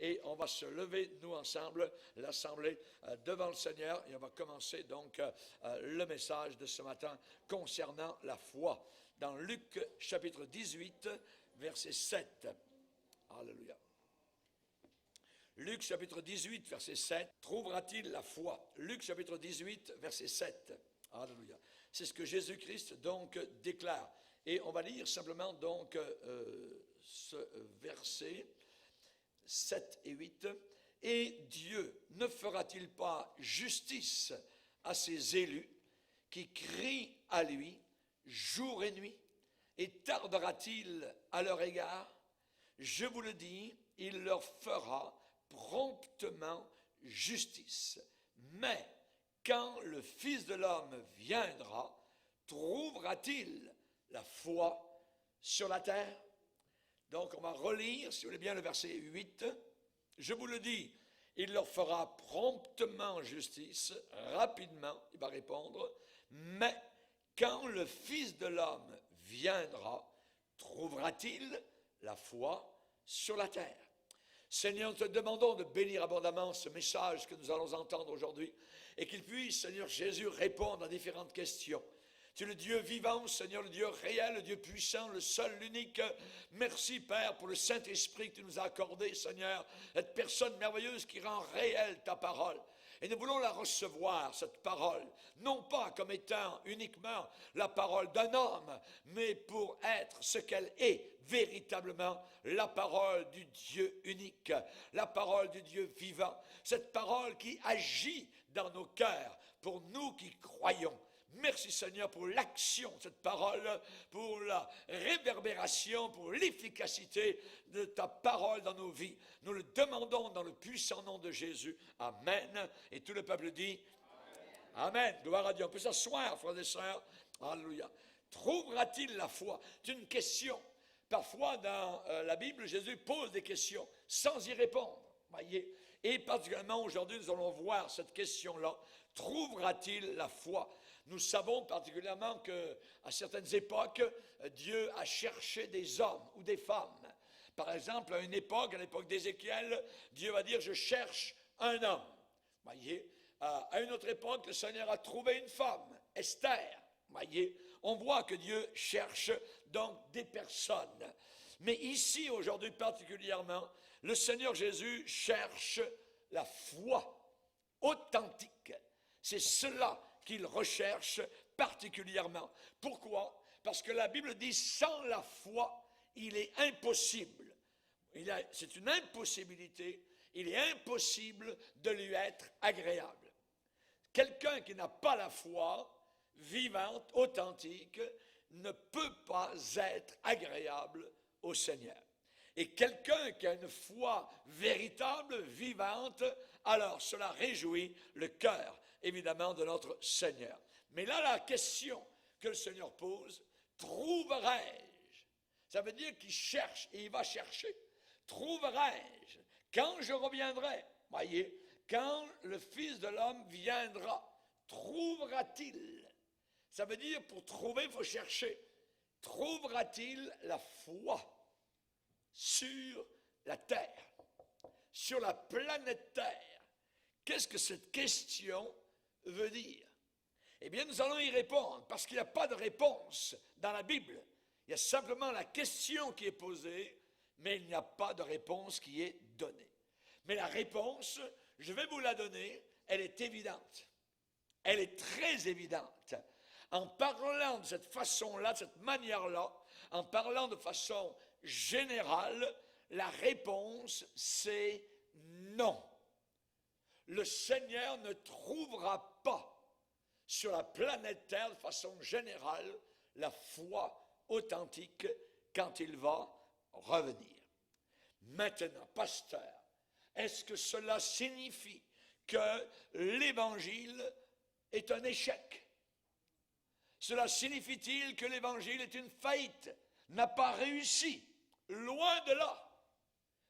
et on va se lever, nous ensemble, l'Assemblée, devant le Seigneur, et on va commencer donc le message de ce matin concernant la foi. Dans Luc chapitre 18, verset 7. Alléluia. Luc chapitre 18, verset 7. Trouvera-t-il la foi? Luc chapitre 18, verset 7. Alléluia. C'est ce que Jésus-Christ donc déclare. Et on va lire simplement donc ce verset 7 et 8. Et Dieu ne fera-t-il pas justice à ses élus qui crient à lui jour et nuit? Et tardera-t-il à leur égard? Je vous le dis, il leur fera promptement justice. Mais quand le Fils de l'homme viendra, trouvera-t-il la foi sur la terre? Donc on va relire, si vous voulez bien, le verset 8. Je vous le dis, il leur fera promptement justice, rapidement, il va répondre, mais quand le Fils de l'homme viendra, trouvera-t-il la foi sur la terre? Seigneur, nous te demandons de bénir abondamment ce message que nous allons entendre aujourd'hui et qu'il puisse, Seigneur Jésus, répondre à différentes questions. Tu es le Dieu vivant, Seigneur, le Dieu réel, le Dieu puissant, le seul, l'unique. Merci, Père, pour le Saint-Esprit que tu nous as accordé, Seigneur, cette personne merveilleuse qui rend réelle ta parole. Et nous voulons la recevoir, cette parole, non pas comme étant uniquement la parole d'un homme, mais pour être ce qu'elle est véritablement, la parole du Dieu unique, la parole du Dieu vivant, cette parole qui agit dans nos cœurs pour nous qui croyons. Merci Seigneur pour l'action de cette parole, pour la réverbération, pour l'efficacité de ta parole dans nos vies. Nous le demandons dans le puissant nom de Jésus. Amen. Et tout le peuple dit Amen. Gloire à Dieu. On peut s'asseoir, frères et sœurs. Alléluia. Trouvera-t-il la foi? C'est une question. Parfois dans la Bible, Jésus pose des questions sans y répondre. Voyez. Et particulièrement aujourd'hui, nous allons voir cette question-là. Trouvera-t-il la foi? Nous savons particulièrement qu'à certaines époques, Dieu a cherché des hommes ou des femmes. Par exemple, à l'époque d'Ézéchiel, Dieu va dire « je cherche un homme ». Voyez, à une autre époque, le Seigneur a trouvé une femme, Esther. Voyez, on voit que Dieu cherche donc des personnes. Mais ici, aujourd'hui particulièrement, le Seigneur Jésus cherche la foi authentique. C'est cela qu'il recherche particulièrement. Pourquoi? Parce que la Bible dit, sans la foi, il est impossible. C'est une impossibilité. Il est impossible de lui être agréable. Quelqu'un qui n'a pas la foi vivante, authentique, ne peut pas être agréable au Seigneur. Et quelqu'un qui a une foi véritable, vivante, alors cela réjouit le cœur, évidemment, de notre Seigneur. Mais là, la question que le Seigneur pose, trouverai-je? Ça veut dire qu'il cherche et il va chercher. Trouverai-je? Quand je reviendrai, voyez, quand le Fils de l'homme viendra, trouvera-t-il? Ça veut dire, pour trouver, il faut chercher. Trouvera-t-il la foi sur la terre, sur la planète Terre? Qu'est-ce que cette question veut dire? Eh bien, nous allons y répondre, parce qu'il n'y a pas de réponse dans la Bible. Il y a simplement la question qui est posée, mais il n'y a pas de réponse qui est donnée. Mais la réponse, je vais vous la donner, elle est évidente. Elle est très évidente. En parlant de cette façon-là, de cette manière-là, en parlant de façon générale, la réponse, c'est non. Le Seigneur ne trouvera pas sur la planète Terre, de façon générale, la foi authentique quand il va revenir. Maintenant, pasteur, est-ce que cela signifie que l'Évangile est un échec? Cela signifie-t-il que l'Évangile est une faillite, n'a pas réussi? Loin de là.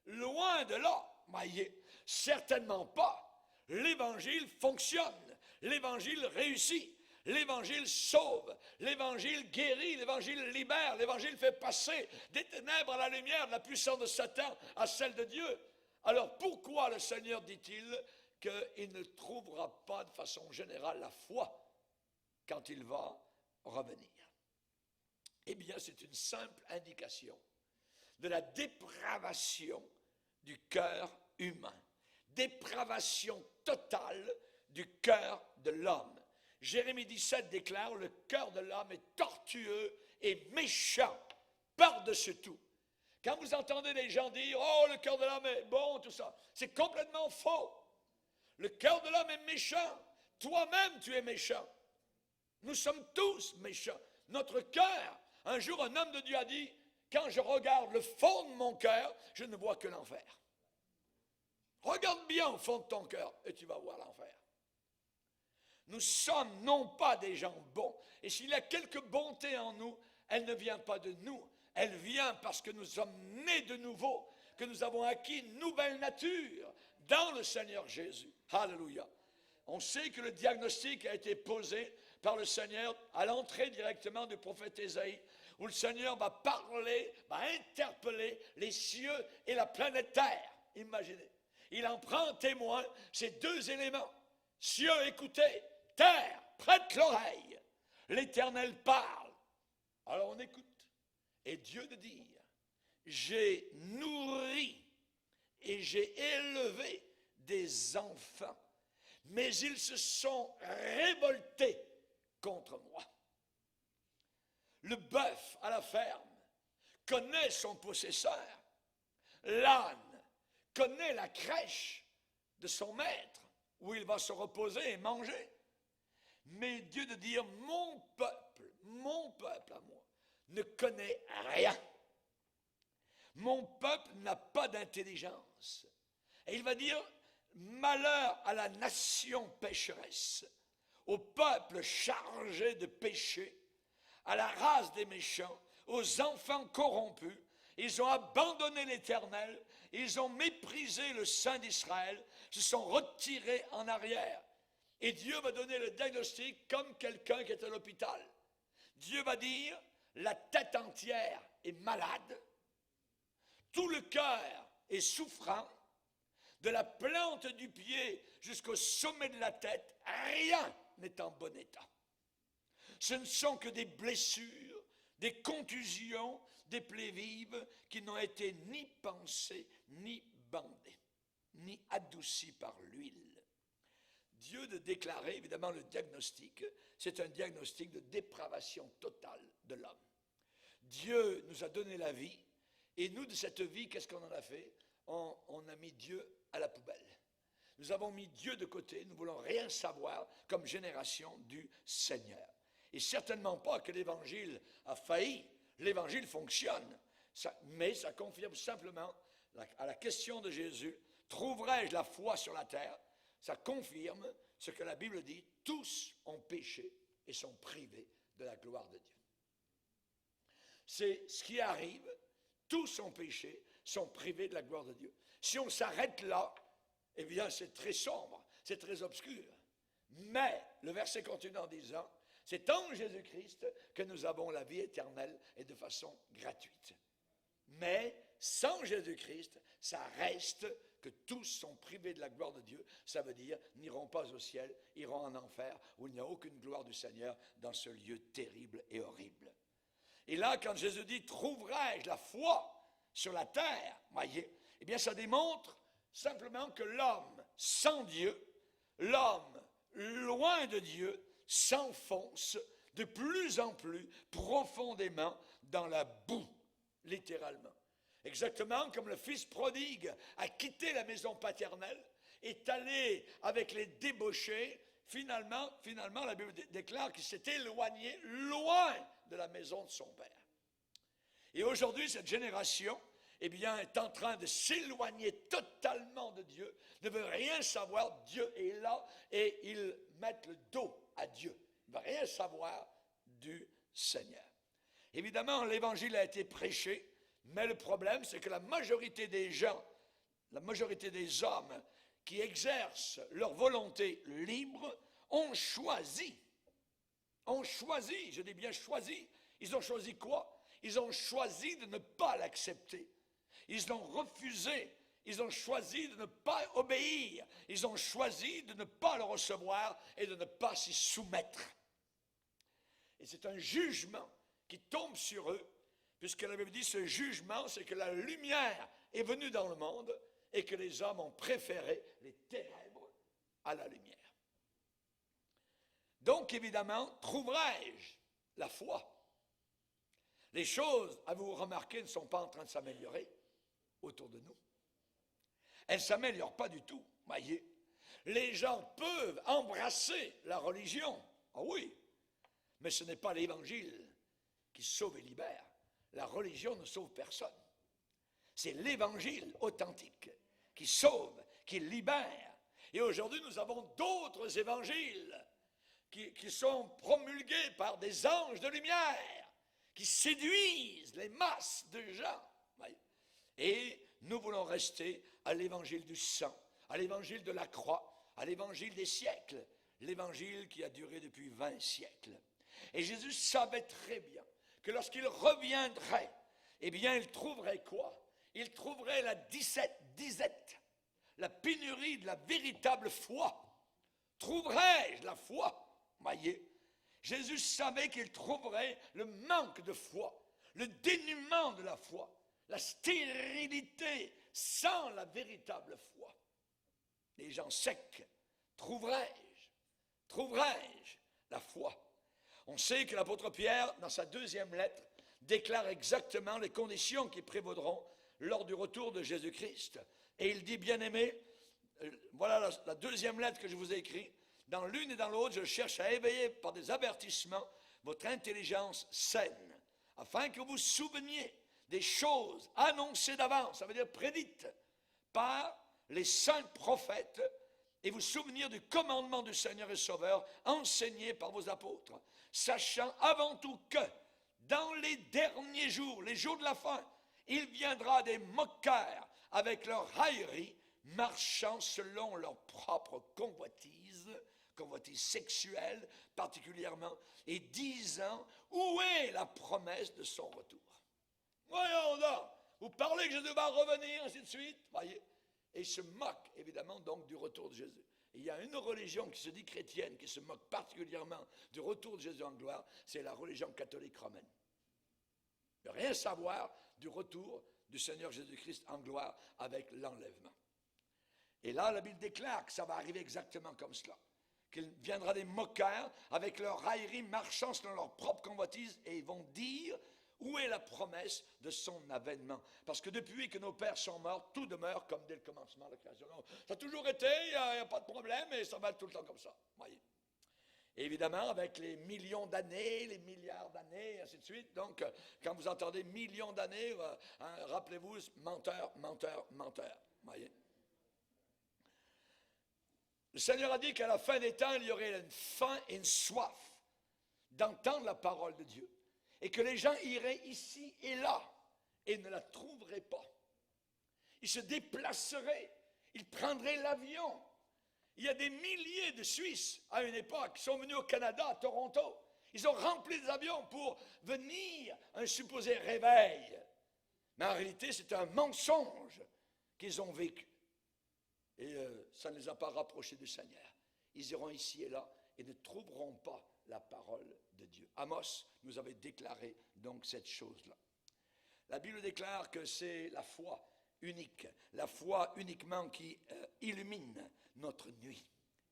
Loin de là. Voyez, certainement pas. L'Évangile fonctionne. L'Évangile réussit. L'Évangile sauve. l'Évangile guérit. L'Évangile libère. L'Évangile fait passer des ténèbres à la lumière, de la puissance de Satan à celle de Dieu. Alors pourquoi le Seigneur dit-il qu'il ne trouvera pas de façon générale la foi quand il va revenir? Eh bien, c'est une simple indication de la dépravation du cœur humain. Dépravation totale du cœur de l'homme. Jérémie 17 déclare: le cœur de l'homme est tortueux et méchant par-dessus tout. Quand vous entendez des gens dire: oh, le cœur de l'homme est bon, tout ça, c'est complètement faux. Le cœur de l'homme est méchant. Toi-même, tu es méchant. Nous sommes tous méchants. Notre cœur, un jour, un homme de Dieu a dit: quand je regarde le fond de mon cœur, je ne vois que l'enfer. Regarde bien au fond de ton cœur et tu vas voir l'enfer. Nous sommes non pas des gens bons. Et s'il y a quelque bonté en nous, elle ne vient pas de nous. Elle vient parce que nous sommes nés de nouveau, que nous avons acquis une nouvelle nature dans le Seigneur Jésus. Alléluia. On sait que le diagnostic a été posé par le Seigneur à l'entrée directement du prophète Ésaïe, où le Seigneur va parler, va interpeller les cieux et la planète Terre. Imaginez. Il en prend témoin ces deux éléments. Cieux, écoutez. Terre, prête l'oreille. L'Éternel parle. Alors on écoute. Et Dieu de dire: j'ai nourri et j'ai élevé des enfants, mais ils se sont révoltés contre moi. Le bœuf à la ferme connaît son possesseur. L'âne connaît la crèche de son maître, où il va se reposer et manger. Mais Dieu de dire: mon peuple à moi, ne connaît rien. Mon peuple n'a pas d'intelligence. Et il va dire: malheur à la nation pécheresse, au peuple chargé de péché, à la race des méchants, aux enfants corrompus. Ils ont abandonné l'Éternel, ils ont méprisé le Saint d'Israël, se sont retirés en arrière. Et Dieu va donner le diagnostic comme quelqu'un qui est à l'hôpital. Dieu va dire: la tête entière est malade, tout le cœur est souffrant, de la plante du pied jusqu'au sommet de la tête, rien n'est en bon état. Ce ne sont que des blessures, des contusions, des plaies vives qui n'ont été ni pansées, ni bandées, ni adoucies par l'huile. Dieu de déclarer, évidemment, le diagnostic, c'est un diagnostic de dépravation totale de l'homme. Dieu nous a donné la vie, et nous, de cette vie, qu'est-ce qu'on en a fait? On a mis Dieu à la poubelle. Nous avons mis Dieu de côté, nous ne voulons rien savoir comme génération du Seigneur. Et certainement pas que l'Évangile a failli. L'Évangile fonctionne, mais ça confirme simplement à la question de Jésus: trouverai-je la foi sur la terre? Ça confirme ce que la Bible dit: tous ont péché et sont privés de la gloire de Dieu. C'est ce qui arrive, tous ont péché, sont privés de la gloire de Dieu. Si on s'arrête là, eh bien c'est très sombre, c'est très obscur. Mais le verset continue en disant: c'est en Jésus-Christ que nous avons la vie éternelle et de façon gratuite. Mais sans Jésus-Christ, ça reste que tous sont privés de la gloire de Dieu. Ça veut dire n'iront pas au ciel, iront en enfer, où il n'y a aucune gloire du Seigneur dans ce lieu terrible et horrible. Et là, quand Jésus dit: trouverai-je la foi sur la terre, voyez, eh bien ça démontre simplement que l'homme sans Dieu, l'homme loin de Dieu, s'enfonce de plus en plus profondément dans la boue, littéralement. Exactement comme le fils prodigue a quitté la maison paternelle, est allé avec les débauchés. Finalement, la Bible déclare qu'il s'est éloigné loin de la maison de son père. Et aujourd'hui, cette génération, eh bien, est en train de s'éloigner totalement de Dieu, ne veut rien savoir. Dieu est là et ils mettent le dos à Dieu. Ils ne veulent rien savoir du Seigneur. Évidemment, l'Évangile a été prêché, mais le problème, c'est que la majorité des gens, la majorité des hommes qui exercent leur volonté libre ont choisi, je dis bien choisi. Ils ont choisi quoi? Ils ont choisi de ne pas l'accepter. Ils ont refusé ils ont choisi de ne pas obéir. Ils ont choisi de ne pas le recevoir et de ne pas s'y soumettre. Et c'est un jugement qui tombe sur eux, puisque la Bible dit ce jugement, c'est que la lumière est venue dans le monde et que les hommes ont préféré les ténèbres à la lumière. Donc, évidemment, trouverai-je la foi? Les choses, avez-vous remarqué, ne sont pas en train de s'améliorer autour de nous. Elles ne s'améliorent pas du tout, voyez. Les gens peuvent embrasser la religion, ah oui, mais ce n'est pas l'Évangile qui sauve et libère. La religion ne sauve personne. C'est l'Évangile authentique qui sauve, qui libère. Et aujourd'hui, nous avons d'autres évangiles qui sont promulgués par des anges de lumière, qui séduisent les masses de gens. Et nous voulons rester à l'évangile du sang, à l'évangile de la croix, à l'évangile des siècles, l'évangile qui a duré depuis 20 siècles. Et Jésus savait très bien que lorsqu'il reviendrait, eh bien, il trouverait quoi? Il trouverait la disette, la pénurie de la véritable foi. Trouverais-je la foi? Voyez, Jésus savait qu'il trouverait le manque de foi, le dénuement de la foi, la stérilité sans la véritable foi. Les gens secs, trouverais-je la foi? On sait que l'apôtre Pierre, dans sa deuxième lettre, déclare exactement les conditions qui prévaudront lors du retour de Jésus-Christ. Et il dit, bien-aimés, voilà la deuxième lettre que je vous ai écrite, dans l'une et dans l'autre, je cherche à éveiller par des avertissements votre intelligence saine, afin que vous vous souveniez des choses annoncées d'avance, ça veut dire prédites, par les saints prophètes, et vous souvenir du commandement du Seigneur et Sauveur enseigné par vos apôtres, sachant avant tout que dans les derniers jours, les jours de la fin, il viendra des moqueurs avec leur raillerie, marchant selon leur propre convoitise sexuelle particulièrement, et disant, où est la promesse de son retour? Voyons donc, vous parlez que Jésus va revenir, ainsi de suite, voyez. Et ils se moquent, évidemment, donc du retour de Jésus. Et il y a une religion qui se dit chrétienne, qui se moque particulièrement du retour de Jésus en gloire, c'est la religion catholique romaine. Ne rien savoir du retour du Seigneur Jésus-Christ en gloire avec l'enlèvement. Et là, la Bible déclare que ça va arriver exactement comme cela. Qu'il viendra des moqueurs avec leur raillerie marchant selon leur propre convoitise, et ils vont dire, où est la promesse de son avènement? Parce que depuis que nos pères sont morts, tout demeure comme dès le commencement de la création. Ça a toujours été, il n'y a pas de problème, et ça va être tout le temps comme ça. Voyez. Et évidemment, avec les millions d'années, les milliards d'années, et ainsi de suite. Donc, quand vous entendez millions d'années, rappelez-vous, menteur, menteur, menteur. Voyez. Le Seigneur a dit qu'à la fin des temps, il y aurait une faim et une soif d'entendre la parole de Dieu. Et que les gens iraient ici et là et ne la trouveraient pas. Ils se déplaceraient, ils prendraient l'avion. Il y a des milliers de Suisses à une époque qui sont venus au Canada, à Toronto. Ils ont rempli des avions pour venir à un supposé réveil. Mais en réalité, c'est un mensonge qu'ils ont vécu. Et ça ne les a pas rapprochés du Seigneur. Ils iront ici et là et ne trouveront pas la parole de Dieu. Amos nous avait déclaré donc cette chose-là. La Bible déclare que c'est la foi unique, la foi uniquement qui illumine notre nuit.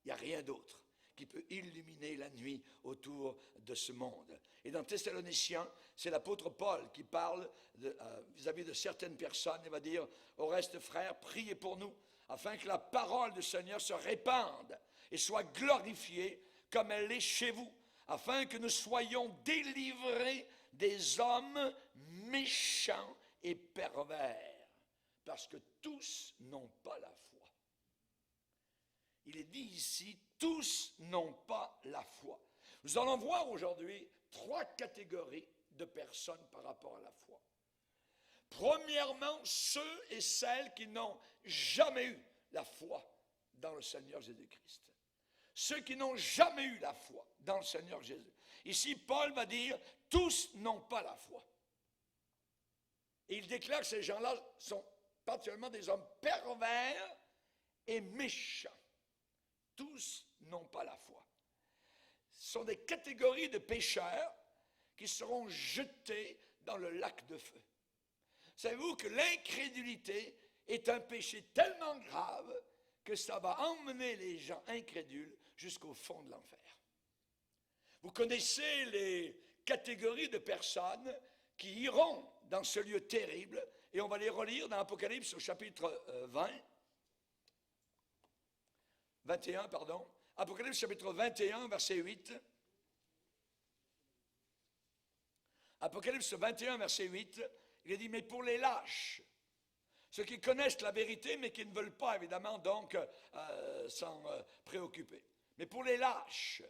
Il n'y a rien d'autre qui peut illuminer la nuit autour de ce monde. Et dans Thessaloniciens, c'est l'apôtre Paul qui parle vis-à-vis de certaines personnes. Il va dire, au reste frères, priez pour nous, afin que la parole du Seigneur se répande et soit glorifiée comme elle est chez vous, afin que nous soyons délivrés des hommes méchants et pervers, parce que tous n'ont pas la foi. Il est dit ici, tous n'ont pas la foi. Nous allons voir aujourd'hui 3 catégories de personnes par rapport à la foi. Premièrement, ceux et celles qui n'ont jamais eu la foi dans le Seigneur Jésus-Christ. Ceux qui n'ont jamais eu la foi dans le Seigneur Jésus. Ici, Paul va dire, tous n'ont pas la foi. Et il déclare que ces gens-là sont particulièrement des hommes pervers et méchants. Tous n'ont pas la foi. Ce sont des catégories de pécheurs qui seront jetés dans le lac de feu. Savez-vous que l'incrédulité est un péché tellement grave que ça va emmener les gens incrédules jusqu'au fond de l'enfer. Vous connaissez les catégories de personnes qui iront dans ce lieu terrible, et on va les relire dans l'Apocalypse au chapitre 21, pardon. Apocalypse chapitre 21, verset 8. Apocalypse 21, verset 8, il est dit, mais pour les lâches, ceux qui connaissent la vérité, mais qui ne veulent pas, évidemment, donc, s'en préoccuper. Mais pour les lâches,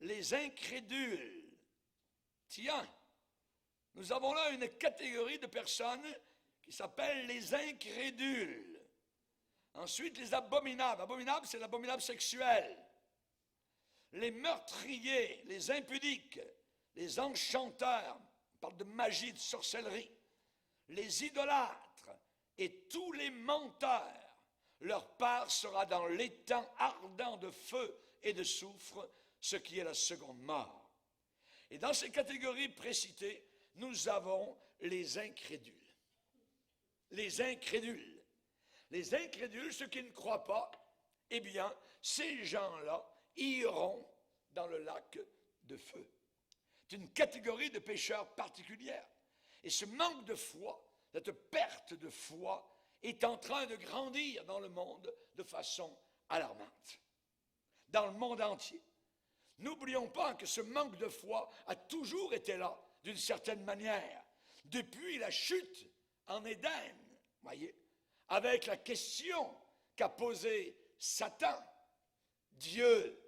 les incrédules, tiens, nous avons là une catégorie de personnes qui s'appellent les incrédules. Ensuite, les abominables. Abominables, c'est l'abominable sexuel. Les meurtriers, les impudiques, les enchanteurs, on parle de magie, de sorcellerie, les idolâtres et tous les menteurs. Leur part sera dans l'étang ardent de feu et de soufre, ce qui est la seconde mort. Et dans ces catégories précitées, nous avons les incrédules. Les incrédules. Les incrédules, ceux qui ne croient pas, eh bien, ces gens-là iront dans le lac de feu. C'est une catégorie de pécheurs particulière. Et ce manque de foi, cette perte de foi, est en train de grandir dans le monde de façon alarmante. Dans le monde entier. N'oublions pas que ce manque de foi a toujours été là, d'une certaine manière, depuis la chute en Éden, voyez, avec la question qu'a posée Satan. Dieu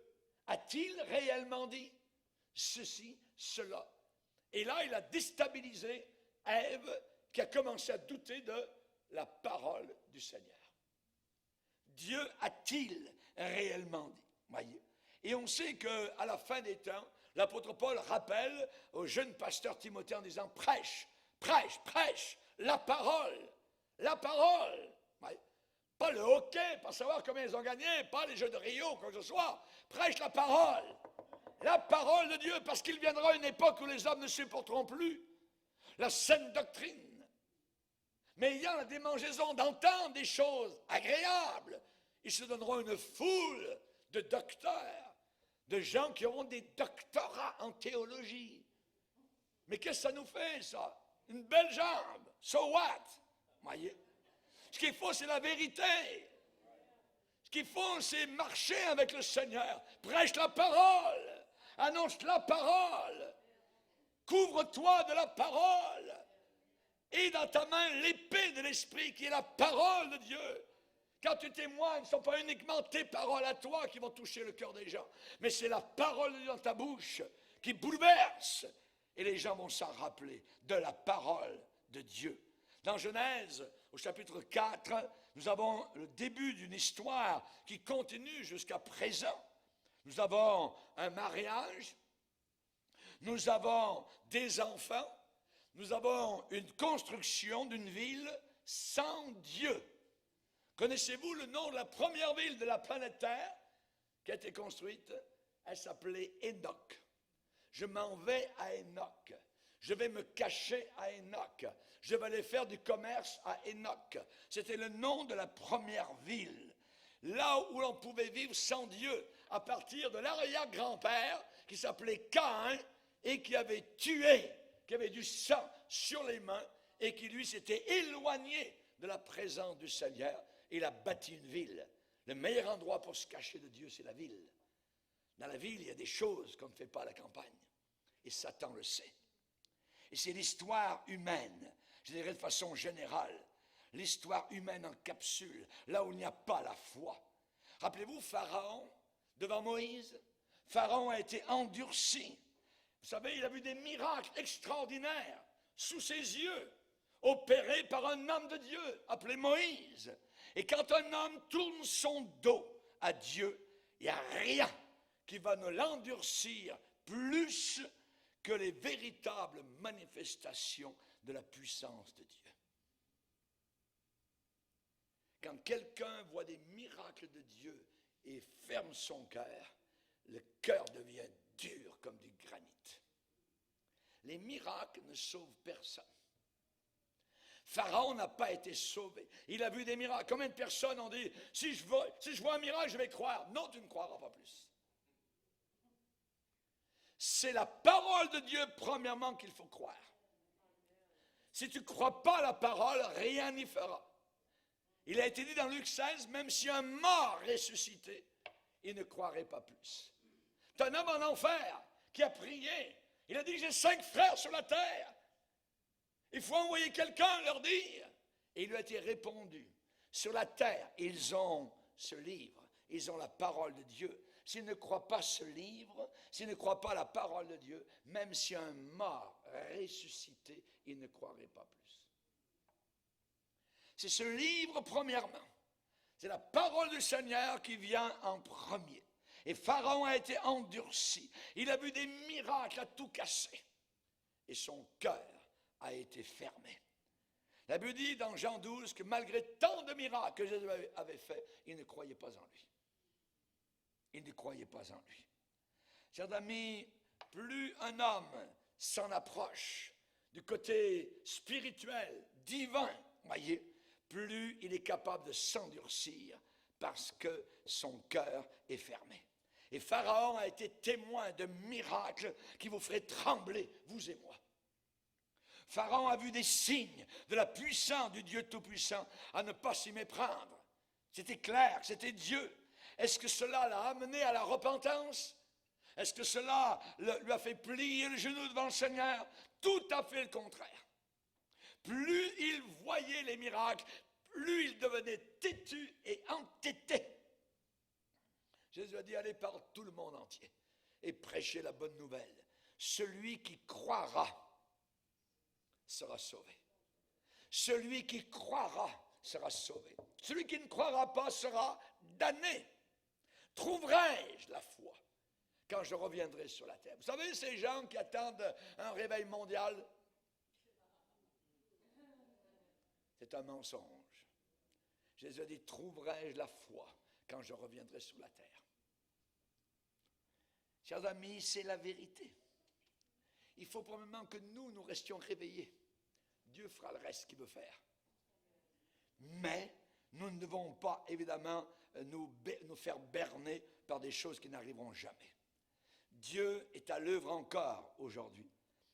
a-t-il réellement dit ceci, cela? Et là, il a déstabilisé Ève, qui a commencé à douter de la parole du Seigneur. Dieu a-t-il réellement dit? Voyez. Et on sait qu'à la fin des temps, l'apôtre Paul rappelle au jeune pasteur Timothée en disant « Prêche, prêche, prêche la parole, la parole. » Pas le hockey, pas savoir combien ils ont gagné, pas les Jeux de Rio, quoi que ce soit. Prêche la parole de Dieu, parce qu'il viendra une époque où les hommes ne supporteront plus la saine doctrine. Mais ayant la démangeaison d'entendre des choses agréables, ils se donneront une foule de docteurs, de gens qui auront des doctorats en théologie. Mais qu'est-ce que ça nous fait, ça? Une belle jambe. So what? Voyez? Ce qu'il faut, c'est la vérité. Ce qu'il faut, c'est marcher avec le Seigneur. Prêche la parole. Annonce la parole. Couvre-toi de la parole. Et dans ta main l'épée de l'Esprit qui est la parole de Dieu. Quand tu témoignes, ce ne sont pas uniquement tes paroles à toi qui vont toucher le cœur des gens, mais c'est la parole de Dieu dans ta bouche qui bouleverse. Et les gens vont s'en rappeler de la parole de Dieu. Dans Genèse, au chapitre 4, nous avons le début d'une histoire qui continue jusqu'à présent. Nous avons un mariage, nous avons des enfants, nous avons une construction d'une ville sans Dieu. Connaissez-vous le nom de la première ville de la planète Terre qui a été construite? Elle s'appelait Enoch. Je m'en vais à Enoch. Je vais me cacher à Enoch. Je vais aller faire du commerce à Enoch. C'était le nom de la première ville. Là où l'on pouvait vivre sans Dieu, à partir de l'arrière-grand-père qui s'appelait Caïn et qui avait tué, qui avait du sang sur les mains et qui lui s'était éloigné de la présence du Seigneur. Il a bâti une ville. Le meilleur endroit pour se cacher de Dieu, c'est la ville. Dans la ville, il y a des choses qu'on ne fait pas à la campagne. Et Satan le sait. Et c'est l'histoire humaine, je dirais de façon générale, l'histoire humaine en capsule, là où il n'y a pas la foi. Rappelez-vous Pharaon, devant Moïse, Pharaon a été endurci. Vous savez, il a vu des miracles extraordinaires sous ses yeux, opérés par un homme de Dieu, appelé Moïse. Et quand un homme tourne son dos à Dieu, il n'y a rien qui va ne l'endurcir plus que les véritables manifestations de la puissance de Dieu. quand quelqu'un voit des miracles de Dieu et ferme son cœur, le cœur devient dur comme du granit. Les miracles ne sauvent personne. Pharaon n'a pas été sauvé. Il a vu des miracles. Combien de personnes ont dit, si je vois un miracle, je vais croire. Non, tu ne croiras pas plus. C'est la parole de Dieu, premièrement, qu'il faut croire. Si tu ne crois pas à la parole, rien n'y fera. Il a été dit dans Luc 16, même si un mort ressuscité, il ne croirait pas plus. C'est un homme en enfer qui a prié. Il a dit, j'ai 5 frères sur la terre. Il faut envoyer quelqu'un leur dire. Et il lui a été répondu. Sur la terre, ils ont ce livre. Ils ont la parole de Dieu. S'ils ne croient pas ce livre, s'ils ne croient pas la parole de Dieu, même si un mort ressuscité, ils ne croiraient pas plus. C'est ce livre, premièrement. C'est la parole du Seigneur qui vient en premier. Et Pharaon a été endurci. Il a vu des miracles à tout casser. Et son cœur a été fermé. La Bible dit dans Jean 12 que malgré tant de miracles que Jésus avait fait, il ne croyait pas en lui. Il ne croyait pas en lui. Chers amis, plus un homme s'en approche du côté spirituel, divin, voyez, plus il est capable de s'endurcir parce que son cœur est fermé. Et Pharaon a été témoin de miracles qui vous feraient trembler, vous et moi. Pharaon a vu des signes de la puissance du Dieu Tout-Puissant à ne pas s'y méprendre. C'était clair, c'était Dieu. Est-ce que cela l'a amené à la repentance? Est-ce que cela lui a fait plier le genou devant le Seigneur? Tout à fait le contraire. Plus il voyait les miracles, plus il devenait têtu et entêté. Jésus a dit, allez par tout le monde entier et prêchez la bonne nouvelle. Celui qui croira sera sauvé. Celui qui croira sera sauvé. Celui qui ne croira pas sera damné. Trouverai-je la foi quand je reviendrai sur la terre? Vous savez, ces gens qui attendent un réveil mondial, c'est un mensonge. Jésus a dit, trouverai-je la foi quand je reviendrai sur la terre? Chers amis, c'est la vérité. Il faut probablement que nous restions réveillés. Dieu fera le reste qu'il veut faire. Mais nous ne devons pas, évidemment, nous faire berner par des choses qui n'arriveront jamais. Dieu est à l'œuvre encore aujourd'hui.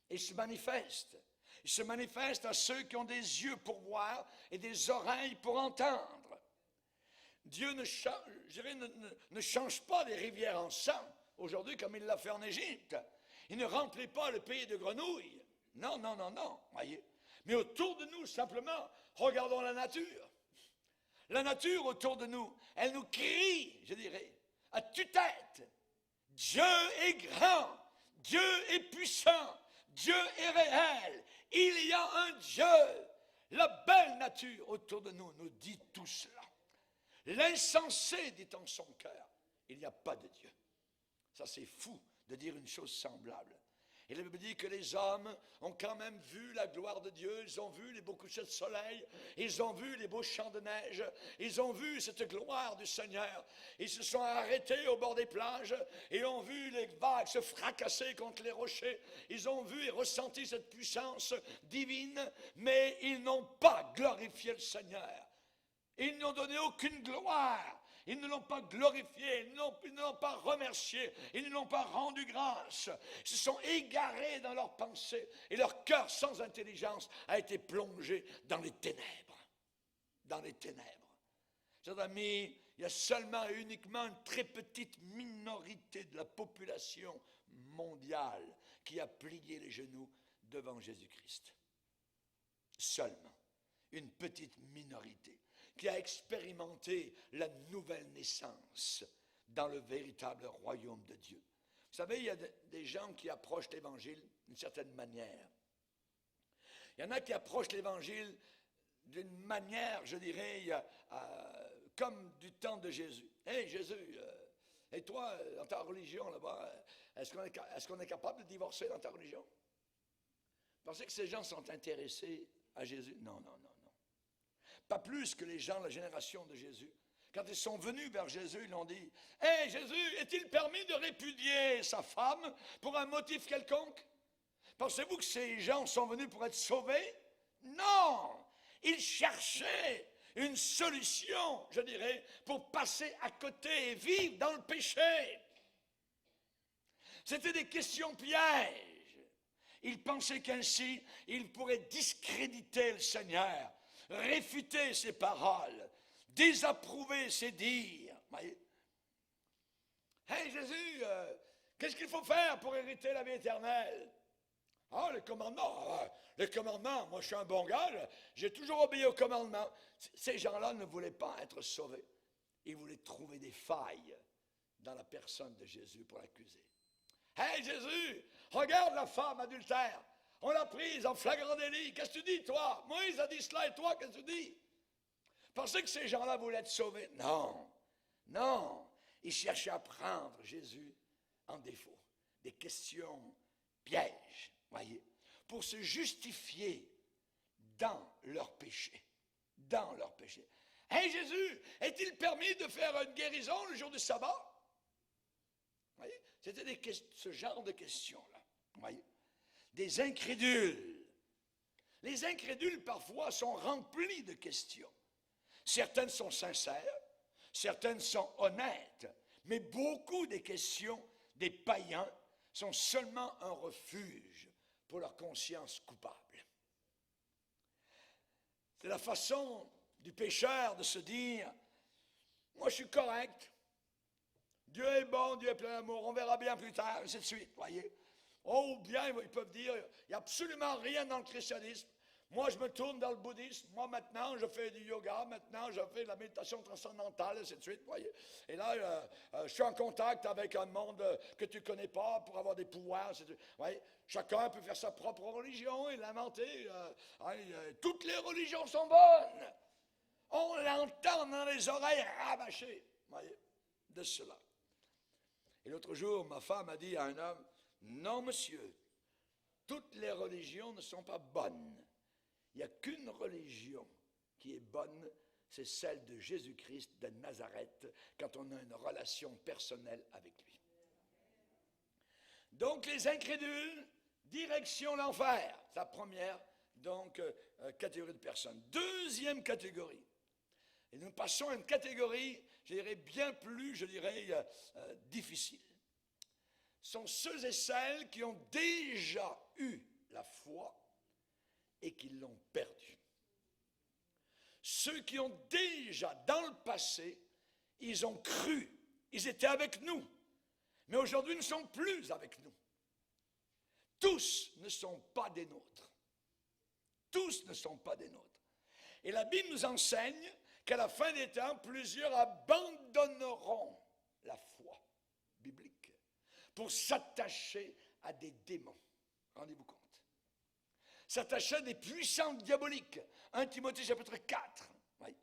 Et il se manifeste. Il se manifeste à ceux qui ont des yeux pour voir et des oreilles pour entendre. Dieu ne change pas les rivières en sang aujourd'hui comme il l'a fait en Égypte. Il ne remplit pas le pays de grenouilles. Non, non, non, non, voyez. Mais autour de nous, simplement, regardons la nature. La nature autour de nous, elle nous crie, je dirais, à tue-tête. Dieu est grand, Dieu est puissant, Dieu est réel. Il y a un Dieu. La belle nature autour de nous nous dit tout cela. L'insensé dit en son cœur, il n'y a pas de Dieu. Ça, c'est fou de dire une chose semblable. Et la Bible dit que les hommes ont quand même vu la gloire de Dieu, ils ont vu les beaux couchers de soleil, ils ont vu les beaux champs de neige, ils ont vu cette gloire du Seigneur. Ils se sont arrêtés au bord des plages et ont vu les vagues se fracasser contre les rochers. Ils ont vu et ressenti cette puissance divine, mais ils n'ont pas glorifié le Seigneur. Ils n'ont donné aucune gloire. Ils ne l'ont pas glorifié, ils ne l'ont pas remercié, ils ne l'ont pas rendu grâce. Ils se sont égarés dans leurs pensées et leur cœur sans intelligence a été plongé dans les ténèbres. Dans les ténèbres. Chers amis, il y a seulement et uniquement une très petite minorité de la population mondiale qui a plié les genoux devant Jésus-Christ. Seulement une petite minorité qui a expérimenté la nouvelle naissance dans le véritable royaume de Dieu. Vous savez, il y a des gens qui approchent l'Évangile d'une certaine manière. Il y en a qui approchent l'Évangile d'une manière, je dirais, comme du temps de Jésus. Hé Jésus, et toi, dans ta religion là-bas, est-ce qu'on est capable de divorcer dans ta religion? Vous pensez que ces gens sont intéressés à Jésus? Non, non, non. Pas plus que les gens de la génération de Jésus. Quand ils sont venus vers Jésus, ils l'ont dit, « Hé, Jésus, est-il permis de répudier sa femme pour un motif quelconque? Pensez-vous que ces gens sont venus pour être sauvés? Non! Ils cherchaient une solution, je dirais, pour passer à côté et vivre dans le péché. C'était des questions pièges. Ils pensaient qu'ainsi, ils pourraient discréditer le Seigneur, réfuter ses paroles, désapprouver ses dires. Voyez? Hey Jésus, qu'est-ce qu'il faut faire pour hériter la vie éternelle? Ah, les commandements, moi je suis un bon gars, j'ai toujours obéi aux commandements. Ces gens-là ne voulaient pas être sauvés. Ils voulaient trouver des failles dans la personne de Jésus pour l'accuser. Hey Jésus, regarde la femme adultère, on l'a prise en flagrant délit, qu'est-ce que tu dis toi? Moïse a dit cela et toi, qu'est-ce que tu dis? Pensez que ces gens-là voulaient être sauvés? Non, non, ils cherchaient à prendre Jésus en défaut. Des questions pièges. Voyez, pour se justifier dans leur péché. Dans leur péché. Hey Jésus, est-il permis de faire une guérison le jour du sabbat? Voyez, c'était ce genre de questions-là. Voyez, des incrédules. Les incrédules, parfois, sont remplis de questions. Certaines sont sincères, certaines sont honnêtes, mais beaucoup des questions des païens sont seulement un refuge pour leur conscience coupable. C'est la façon du pécheur de se dire, moi je suis correct, Dieu est bon, Dieu est plein d'amour, on verra bien plus tard, ainsi de suite, voyez. Oh, ou bien ils peuvent dire, il n'y a absolument rien dans le christianisme, moi je me tourne dans le bouddhisme, moi maintenant je fais du yoga, maintenant je fais de la méditation transcendantale, ainsi de suite, voyez. Et là, je suis en contact avec un monde que tu ne connais pas pour avoir des pouvoirs, ainsi de suite. Voyez. Chacun peut faire sa propre religion et l'inventer. Toutes les religions sont bonnes. On l'entend dans les oreilles rabâchées, voyez, de cela. Et l'autre jour, ma femme a dit à un homme, non monsieur, toutes les religions ne sont pas bonnes. Il n'y a qu'une religion qui est bonne, c'est celle de Jésus-Christ de Nazareth, quand on a une relation personnelle avec lui. Donc les incrédules, direction l'enfer. C'est la première donc, catégorie de personnes. Deuxième catégorie. Et nous passons à une catégorie, je dirais, bien plus, difficile. Ce sont ceux et celles qui ont déjà eu la foi et qui l'ont perdue. Ceux qui ont déjà, dans le passé, ils ont cru, ils étaient avec nous, mais aujourd'hui ils ne sont plus avec nous. Tous ne sont pas des nôtres. Tous ne sont pas des nôtres. Et la Bible nous enseigne qu'à la fin des temps, plusieurs abandonneront la foi biblique pour s'attacher à des démons. Rendez-vous compte. S'attacher à des puissances diaboliques. 1 Timothée chapitre 4. Oui.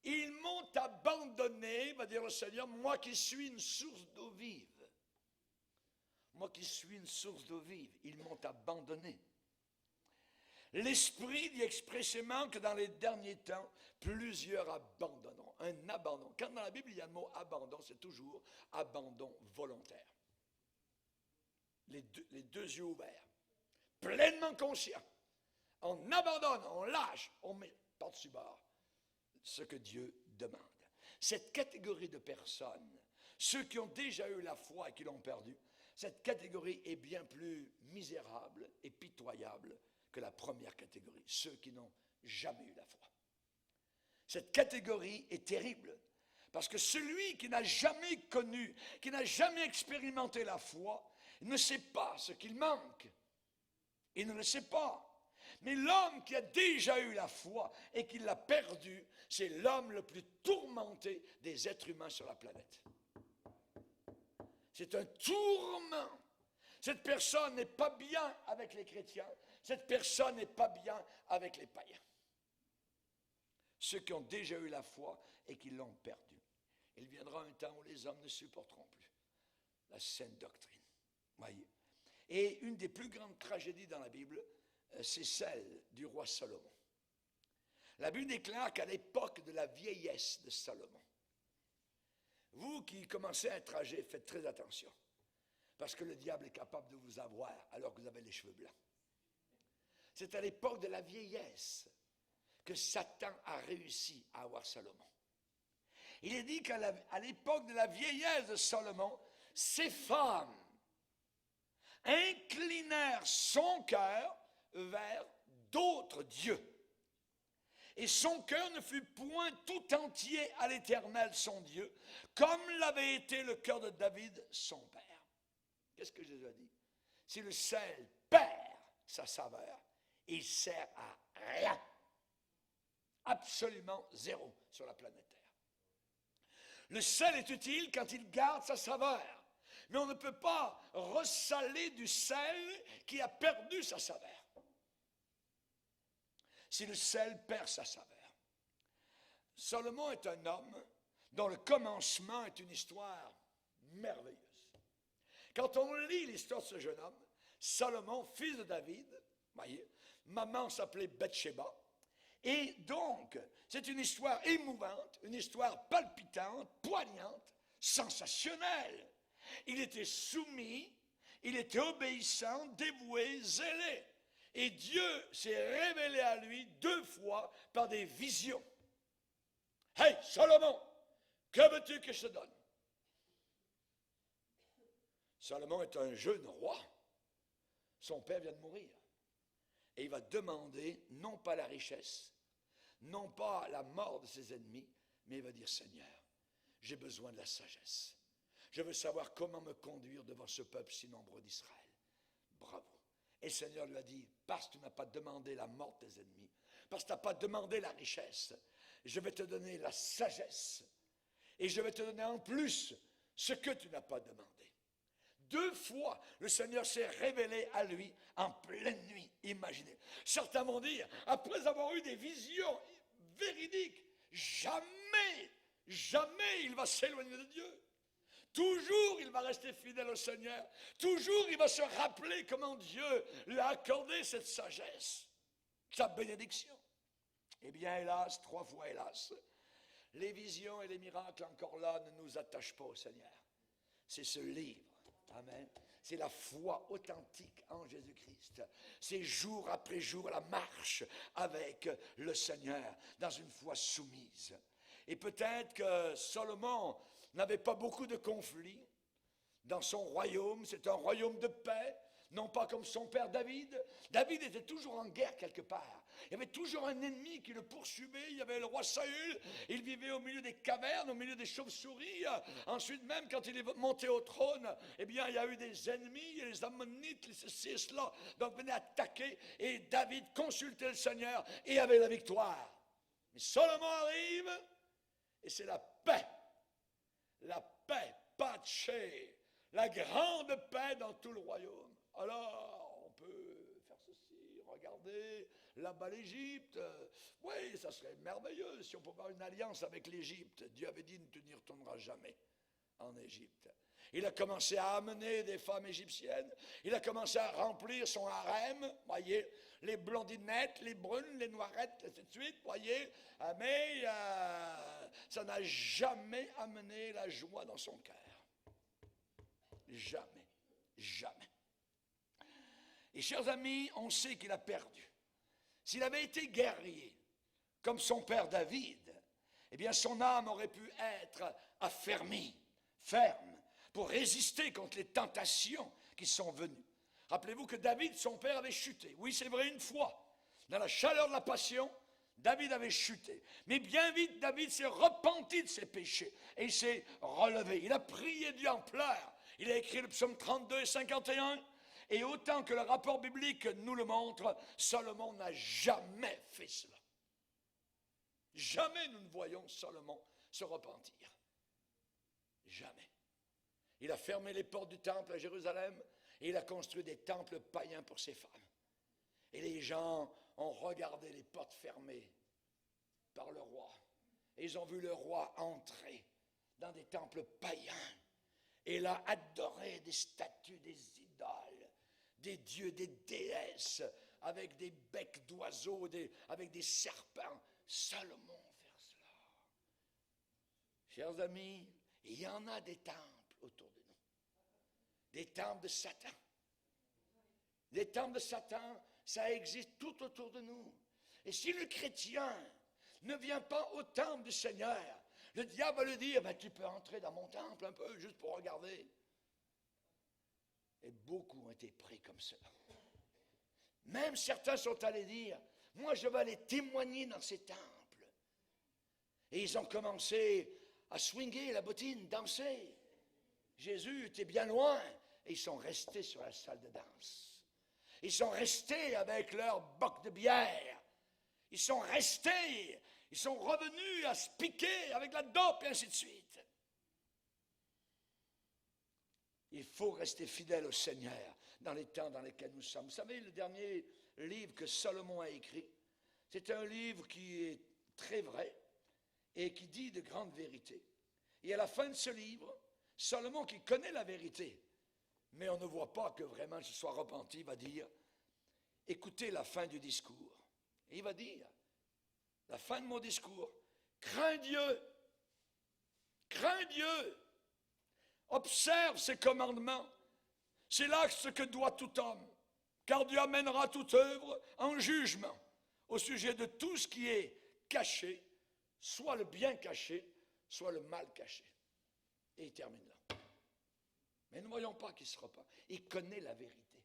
Ils m'ont abandonné, va dire le Seigneur, moi qui suis une source d'eau vive. Moi qui suis une source d'eau vive, ils m'ont abandonné. L'Esprit dit expressément que dans les derniers temps, plusieurs abandonneront. Un abandon. Quand dans la Bible il y a le mot abandon, c'est toujours abandon volontaire. Les deux yeux ouverts. Pleinement conscient. On abandonne, on lâche, on met par-dessus bord ce que Dieu demande. Cette catégorie de personnes, ceux qui ont déjà eu la foi et qui l'ont perdue, cette catégorie est bien plus misérable et pitoyable que la première catégorie, ceux qui n'ont jamais eu la foi. Cette catégorie est terrible, parce que celui qui n'a jamais connu, qui n'a jamais expérimenté la foi, ne sait pas ce qu'il manque. Il ne le sait pas. Mais l'homme qui a déjà eu la foi et qui l'a perdue, c'est l'homme le plus tourmenté des êtres humains sur la planète. C'est un tourment. Cette personne n'est pas bien avec les chrétiens. Cette personne n'est pas bien avec les païens. Ceux qui ont déjà eu la foi et qui l'ont perdue. Il viendra un temps où les hommes ne supporteront plus la saine doctrine. Voyez. Et une des plus grandes tragédies dans la Bible, c'est celle du roi Salomon. La Bible déclare qu'à l'époque de la vieillesse de Salomon, vous qui commencez à être âgé, faites très attention, parce que le diable est capable de vous avoir alors que vous avez les cheveux blancs. C'est à l'époque de la vieillesse que Satan a réussi à avoir Salomon. Il est dit qu'à l'époque de la vieillesse de Salomon, ces femmes inclinèrent son cœur vers d'autres dieux. Et son cœur ne fut point tout entier à l'Éternel, son Dieu, comme l'avait été le cœur de David, son père. Qu'est-ce que Jésus a dit? Si le sel perd sa saveur, il sert à rien. Absolument zéro sur la planète Terre. Le sel est utile quand il garde sa saveur. Mais on ne peut pas ressaler du sel qui a perdu sa saveur. Si le sel perd sa saveur. Salomon est un homme dont le commencement est une histoire merveilleuse. Quand on lit l'histoire de ce jeune homme, Salomon, fils de David, voyez, maman s'appelait Bathsheba, et donc c'est une histoire émouvante, une histoire palpitante, poignante, sensationnelle. Il était soumis, il était obéissant, dévoué, zélé. Et Dieu s'est révélé à lui 2 fois par des visions. « Hey, Salomon, que veux-tu que je te donne ?» Salomon est un jeune roi. Son père vient de mourir. Et il va demander non pas la richesse, non pas la mort de ses ennemis, mais il va dire « Seigneur, j'ai besoin de la sagesse. Je veux savoir comment me conduire devant ce peuple si nombreux d'Israël. » Bravo. Et le Seigneur lui a dit, parce que tu n'as pas demandé la mort de tes ennemis, parce que tu n'as pas demandé la richesse, je vais te donner la sagesse. Et je vais te donner en plus ce que tu n'as pas demandé. 2 fois, le Seigneur s'est révélé à lui en pleine nuit. Imaginez. Certains vont dire, après avoir eu des visions véridiques, jamais il va s'éloigner de Dieu. Toujours, il va rester fidèle au Seigneur. Toujours, il va se rappeler comment Dieu lui a accordé cette sagesse, sa bénédiction. Eh bien, hélas, 3 fois hélas, les visions et les miracles encore là ne nous attachent pas au Seigneur. C'est ce livre. Amen. C'est la foi authentique en Jésus-Christ. C'est jour après jour la marche avec le Seigneur dans une foi soumise. Et peut-être que Salomon n'avait pas beaucoup de conflits dans son royaume. C'est un royaume de paix, non pas comme son père David. David était toujours en guerre quelque part. Il y avait toujours un ennemi qui le poursuivait. Il y avait le roi Saül. Il vivait au milieu des cavernes, au milieu des chauves-souris. Ensuite, même quand il est monté au trône, eh bien, il y a eu des ennemis, les Ammonites, ceci et cela, donc venaient attaquer. Et David consultait le Seigneur et avait la victoire. Mais Salomon arrive et c'est la paix. La paix, patché, la grande paix dans tout le royaume. Alors, on peut faire ceci, regarder là-bas l'Égypte. Oui, ça serait merveilleux si on pouvait avoir une alliance avec l'Égypte. Dieu avait dit, tu n'y retourneras jamais en Égypte. Il a commencé à amener des femmes égyptiennes. Il a commencé à remplir son harem, voyez, les blondinettes, les brunes, les noirettes, ainsi de suite, voyez. Mais ça n'a jamais amené la joie dans son cœur. Jamais, jamais. Et chers amis, on sait qu'il a perdu. S'il avait été guerrier, comme son père David, eh bien son âme aurait pu être affermie, ferme, pour résister contre les tentations qui sont venues. Rappelez-vous que David, son père, avait chuté. Oui, c'est vrai, une fois, dans la chaleur de la passion, David avait chuté. Mais bien vite, David s'est repenti de ses péchés et il s'est relevé. Il a prié Dieu en pleurs. Il a écrit le psaume 32 et 51. Et autant que le rapport biblique nous le montre, Salomon n'a jamais fait cela. Jamais nous ne voyons Salomon se repentir. Jamais. Il a fermé les portes du temple à Jérusalem et il a construit des temples païens pour ses femmes. Et les gens ont regardé les portes fermées par le roi. Et ils ont vu le roi entrer dans des temples païens. Et il a adoré des statues, des idoles, des dieux, des déesses, avec des becs d'oiseaux, avec des serpents. Salomon faire cela. Chers amis, il y en a des temples autour de nous. Des temples de Satan. Des temples de Satan, ça existe tout autour de nous. Et si le chrétien ne vient pas au temple du Seigneur, le diable va lui dire, tu peux entrer dans mon temple un peu, juste pour regarder. Et beaucoup ont été pris comme cela. Même certains sont allés dire, moi je vais aller témoigner dans ces temples. Et ils ont commencé à swinguer la bottine, danser. Jésus était bien loin. Et ils sont restés sur la salle de danse. Ils sont restés avec leur boc de bière. Ils sont restés. Ils sont revenus à se piquer avec la dope et ainsi de suite. Il faut rester fidèle au Seigneur dans les temps dans lesquels nous sommes. Vous savez, le dernier livre que Salomon a écrit, c'est un livre qui est très vrai et qui dit de grandes vérités. Et à la fin de ce livre, Salomon, qui connaît la vérité, mais on ne voit pas que vraiment il se soit repenti, va dire, écoutez la fin du discours. Et il va dire, la fin de mon discours, crains Dieu, observe ses commandements, c'est là ce que doit tout homme, car Dieu amènera toute œuvre en jugement au sujet de tout ce qui est caché, soit le bien caché, soit le mal caché. Et il termine là. Mais ne voyons pas qu'il se repent. Il connaît la vérité.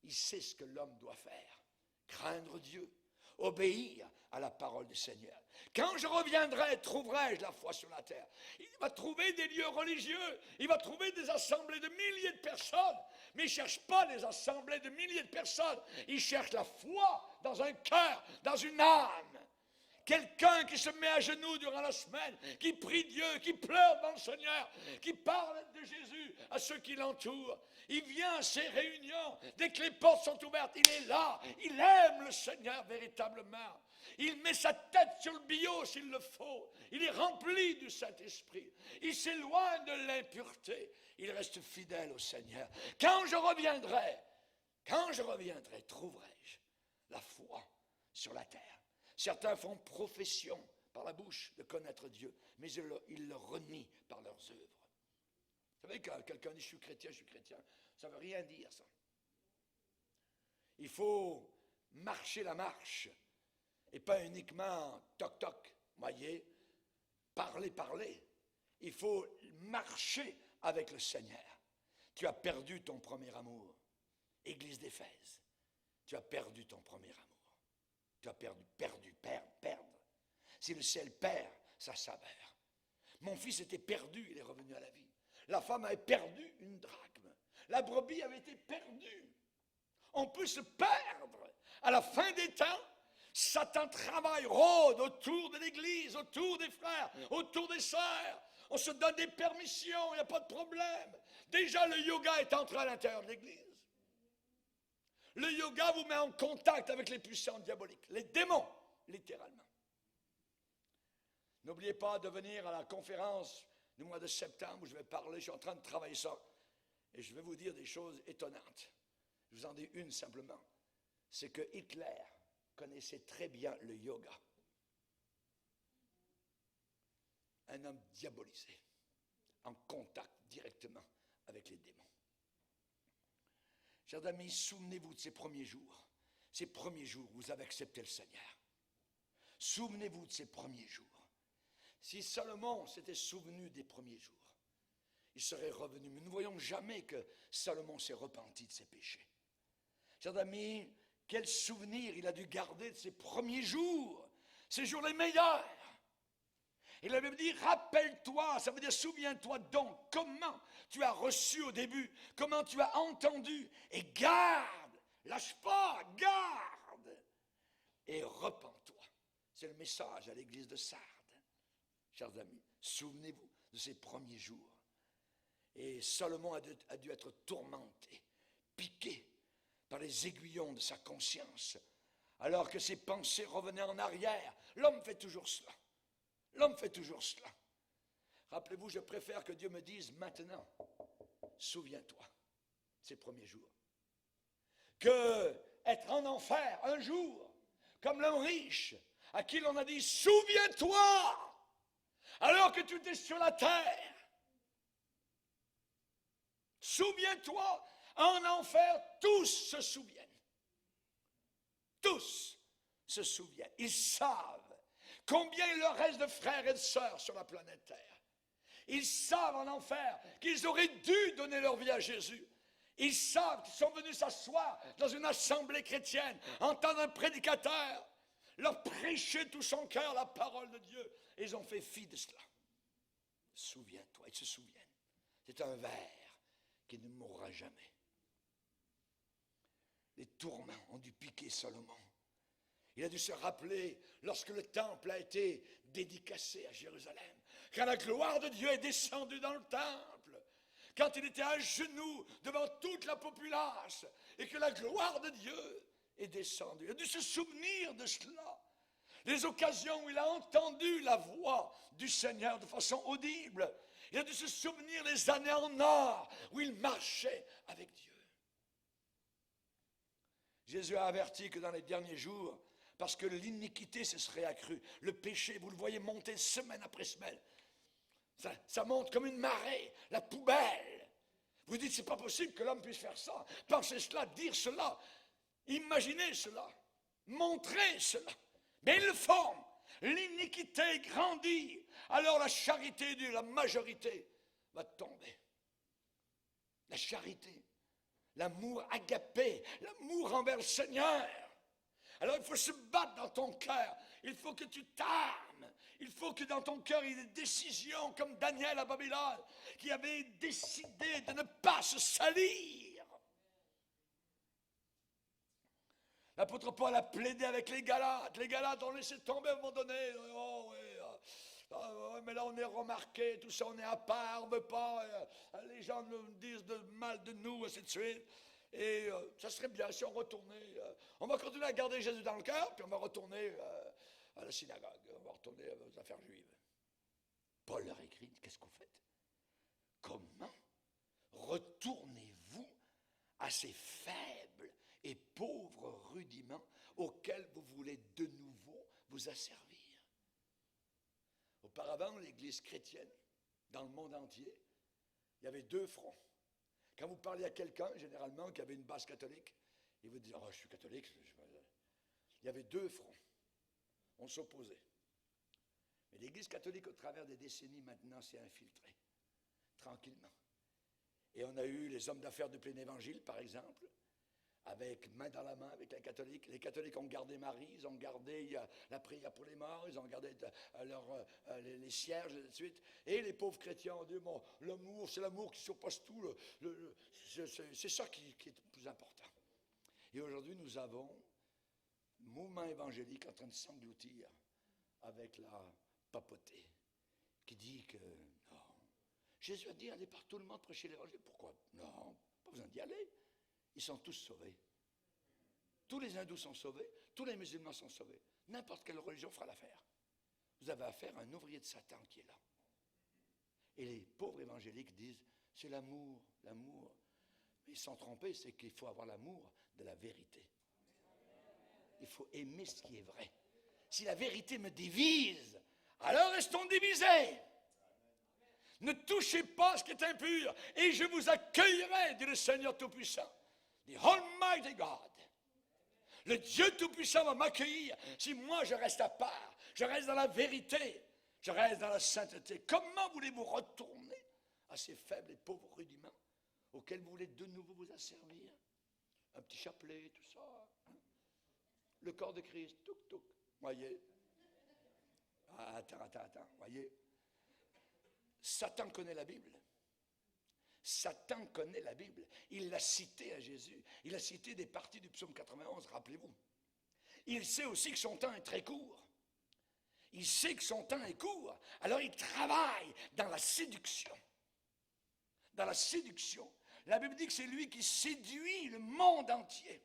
Il sait ce que l'homme doit faire. Craindre Dieu. Obéir à la parole du Seigneur. Quand je reviendrai, trouverai-je la foi sur la terre. Il va trouver des lieux religieux. Il va trouver des assemblées de milliers de personnes. Mais il ne cherche pas les assemblées de milliers de personnes. Il cherche la foi dans un cœur, dans une âme. Quelqu'un qui se met à genoux durant la semaine, qui prie Dieu, qui pleure devant le Seigneur, qui parle de Jésus à ceux qui l'entourent. Il vient à ces réunions, dès que les portes sont ouvertes, il est là, il aime le Seigneur véritablement. Il met sa tête sur le billot s'il le faut. Il est rempli du Saint-Esprit. Il s'éloigne de l'impureté. Il reste fidèle au Seigneur. Quand je reviendrai, trouverai-je la foi sur la terre. Certains font profession par la bouche de connaître Dieu, mais ils le renient par leurs œuvres. Vous savez, quand quelqu'un dit « je suis chrétien », ça ne veut rien dire, ça. Il faut marcher la marche, et pas uniquement toc-toc, voyez, parler. Il faut marcher avec le Seigneur. Tu as perdu ton premier amour. Église d'Éphèse, tu as perdu ton premier amour. Tu as perdre. Si le ciel perd sa saveur. Mon fils était perdu, il est revenu à la vie. La femme avait perdu une drachme. La brebis avait été perdue. On peut se perdre. À la fin des temps, Satan travaille, rôde autour de l'église, autour des frères, autour des sœurs. On se donne des permissions, il n'y a pas de problème. Déjà, le yoga est entré à l'intérieur de l'église. Le yoga vous met en contact avec les puissances diaboliques, les démons, littéralement. N'oubliez pas de venir à la conférence du mois de septembre où je vais parler, je suis en train de travailler ça. Et je vais vous dire des choses étonnantes. Je vous en dis une simplement. C'est que Hitler connaissait très bien le yoga. Un homme diabolisé, en contact directement avec les démons. Chers amis, souvenez-vous de ces premiers jours. Ces premiers jours où vous avez accepté le Seigneur. Souvenez-vous de ces premiers jours. Si Salomon s'était souvenu des premiers jours, il serait revenu. Mais nous ne voyons jamais que Salomon s'est repenti de ses péchés. Chers amis, quel souvenir il a dû garder de ses premiers jours, ces jours les meilleurs. Il avait dit, rappelle-toi, ça veut dire souviens-toi donc comment tu as reçu au début, comment tu as entendu, et garde, lâche pas, garde, et repens-toi. C'est le message à l'église de Sardes. Chers amis, souvenez-vous de ces premiers jours. Et Salomon a dû être tourmenté, piqué par les aiguillons de sa conscience, alors que ses pensées revenaient en arrière. L'homme fait toujours cela. Rappelez-vous, je préfère que Dieu me dise maintenant, souviens-toi, ces premiers jours, que être en enfer un jour, comme l'homme riche, à qui l'on a dit, souviens-toi, alors que tu étais sur la terre. Souviens-toi, en enfer, tous se souviennent. Tous se souviennent. Ils savent combien il leur reste de frères et de sœurs sur la planète Terre. Ils savent en enfer qu'ils auraient dû donner leur vie à Jésus. Ils savent qu'ils sont venus s'asseoir dans une assemblée chrétienne, entendre un prédicateur, leur prêcher tout son cœur la parole de Dieu. Et ils ont fait fi de cela. Souviens-toi, ils se souviennent. C'est un ver qui ne mourra jamais. Les tourments ont dû piquer Salomon. Il a dû se rappeler lorsque le temple a été dédicacé à Jérusalem, quand la gloire de Dieu est descendue dans le temple, quand il était à genoux devant toute la populace et que la gloire de Dieu est descendue. Il a dû se souvenir de cela. Les occasions où il a entendu la voix du Seigneur de façon audible. Il a dû se souvenir des années en or où il marchait avec Dieu. Jésus a averti que dans les derniers jours, parce que l'iniquité se serait accrue, le péché, vous le voyez monter semaine après semaine, ça monte comme une marée, la poubelle. Vous dites, c'est pas possible que l'homme puisse faire ça, penser cela, dire cela, imaginer cela, montrer cela. Mais ils le font. L'iniquité grandit, alors la charité de la majorité va tomber. La charité, l'amour agapé, l'amour envers le Seigneur. Alors il faut se battre dans ton cœur, il faut que tu t'armes, il faut que dans ton cœur il y ait des décisions comme Daniel à Babylone, qui avait décidé de ne pas se salir. L'apôtre Paul a plaidé avec les Galates ont laissé tomber à un moment donné. Oh oui, mais là on est remarqué, tout ça, on est à part, on ne veut pas, les gens nous disent de mal de nous, ainsi de suite. Et ça serait bien si on retournait, on va continuer à garder Jésus dans le cœur, puis on va retourner à la synagogue, on va retourner aux affaires juives. Paul leur écrit, qu'est-ce que vous faites? Comment retournez-vous à ces faibles et pauvres rudiments auxquels vous voulez de nouveau vous asservir? Auparavant, l'Église chrétienne, dans le monde entier, il y avait deux fronts. Quand vous parliez à quelqu'un, généralement, qui avait une base catholique, il vous disait, oh, je suis catholique. Il y avait deux fronts. On s'opposait. Mais l'Église catholique, au travers des décennies, maintenant, s'est infiltrée, tranquillement. Et on a eu les hommes d'affaires du plein évangile, par exemple, avec main dans la main avec les catholiques. Les catholiques ont gardé Marie, ils ont gardé la prière pour les morts, ils ont gardé les cierges, et ainsi de suite. Et les pauvres chrétiens ont dit, bon, l'amour, c'est l'amour qui surpasse tout. C'est ça qui est le plus important. Et aujourd'hui, nous avons un mouvement évangélique en train de s'engloutir avec la papauté, qui dit que, non, Jésus a dit, allez par tout le monde prêcher l'évangile. Pourquoi? Non, pas besoin d'y aller. Ils sont tous sauvés. Tous les hindous sont sauvés, tous les musulmans sont sauvés. N'importe quelle religion fera l'affaire. Vous avez affaire à un ouvrier de Satan qui est là. Et les pauvres évangéliques disent, c'est l'amour, l'amour. Mais ils sont trompés, c'est qu'il faut avoir l'amour de la vérité. Il faut aimer ce qui est vrai. Si la vérité me divise, alors restons divisés. Ne touchez pas ce qui est impur, et je vous accueillerai, dit le Seigneur Tout-Puissant. The Almighty God. Le Dieu Tout-Puissant va m'accueillir si moi je reste à part, je reste dans la vérité, je reste dans la sainteté. Comment voulez-vous retourner à ces faibles et pauvres rudiments auxquels vous voulez de nouveau vous asservir? Un petit chapelet, tout ça. Hein? Le corps de Christ, touc. Voyez? Attends. Voyez? Satan connaît la Bible. Satan connaît la Bible. Il l'a cité à Jésus. Il a cité des parties du psaume 91, rappelez-vous. Il sait aussi que son temps est très court. Il sait que son temps est court. Alors il travaille dans la séduction. Dans la séduction. La Bible dit que c'est lui qui séduit le monde entier.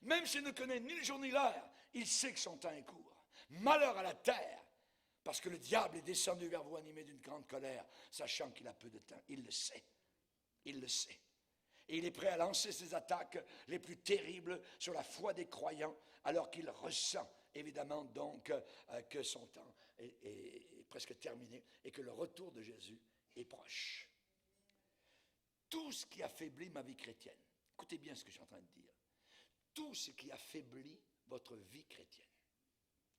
Même s'il ne connaît ni le jour ni l'heure, il sait que son temps est court. Malheur à la terre, parce que le diable est descendu vers vous animé d'une grande colère, sachant qu'il a peu de temps. Il le sait. Il le sait. Et il est prêt à lancer ses attaques les plus terribles sur la foi des croyants, alors qu'il ressent évidemment donc que son temps est presque terminé et que le retour de Jésus est proche. Tout ce qui affaiblit ma vie chrétienne, écoutez bien ce que je suis en train de dire, tout ce qui affaiblit votre vie chrétienne,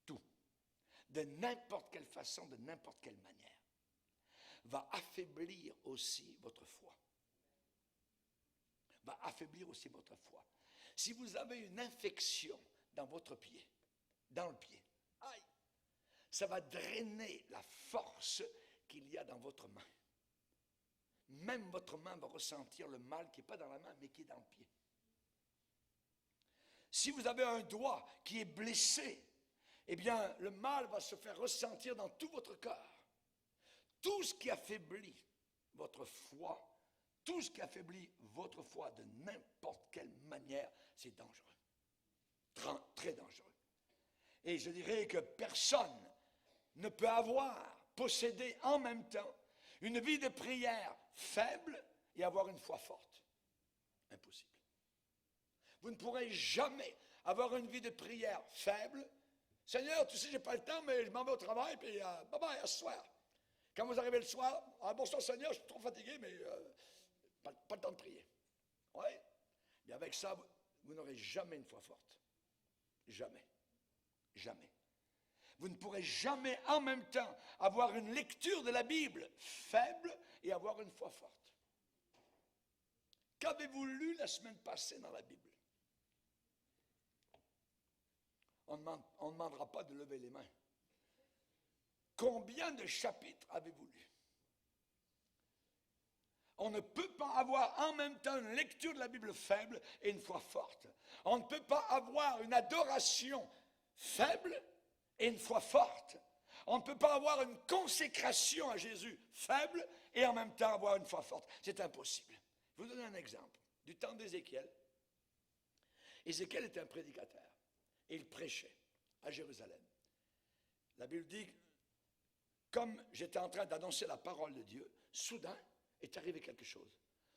tout, de n'importe quelle façon, de n'importe quelle manière, va affaiblir aussi votre foi. Va affaiblir aussi votre foi. Si vous avez une infection dans votre pied, dans le pied, aïe, ça va drainer la force qu'il y a dans votre main. Même votre main va ressentir le mal qui n'est pas dans la main, mais qui est dans le pied. Si vous avez un doigt qui est blessé, eh bien, le mal va se faire ressentir dans tout votre corps. Tout ce qui affaiblit votre foi, tout ce qui affaiblit votre foi de n'importe quelle manière, c'est dangereux. Très, très dangereux. Et je dirais que personne ne peut posséder en même temps une vie de prière faible et avoir une foi forte. Impossible. Vous ne pourrez jamais avoir une vie de prière faible. Seigneur, tu sais, je n'ai pas le temps, mais je m'en vais au travail, puis bye bye, à ce soir. Quand vous arrivez le soir, bonsoir Seigneur, je suis trop fatigué, mais pas le temps de prier. Oui. Et avec ça, vous n'aurez jamais une foi forte. Jamais. Jamais. Vous ne pourrez jamais en même temps avoir une lecture de la Bible faible et avoir une foi forte. Qu'avez-vous lu la semaine passée dans la Bible? On ne demandera pas de lever les mains. Combien de chapitres avez-vous lu? On ne peut pas avoir en même temps une lecture de la Bible faible et une foi forte. On ne peut pas avoir une adoration faible et une foi forte. On ne peut pas avoir une consécration à Jésus faible et en même temps avoir une foi forte. C'est impossible. Je vais vous donner un exemple. Du temps d'Ézéchiel. Ézéchiel était un prédicateur et il prêchait à Jérusalem. La Bible dit, comme j'étais en train d'annoncer la parole de Dieu, soudain est arrivé quelque chose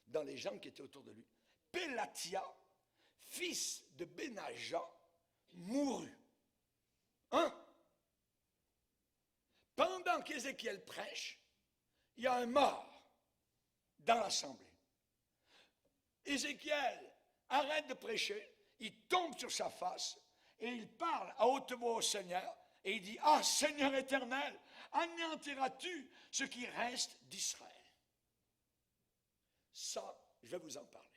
dans les gens qui étaient autour de lui. Pélatia, fils de Benaja, mourut. Pendant qu'Ézéchiel prêche, il y a un mort dans l'assemblée. Ézéchiel arrête de prêcher, il tombe sur sa face et il parle à haute voix au Seigneur et il dit, « Ah, Seigneur éternel, anéantiras-tu ce qui reste d'Israël? » Ça, je vais vous en parler.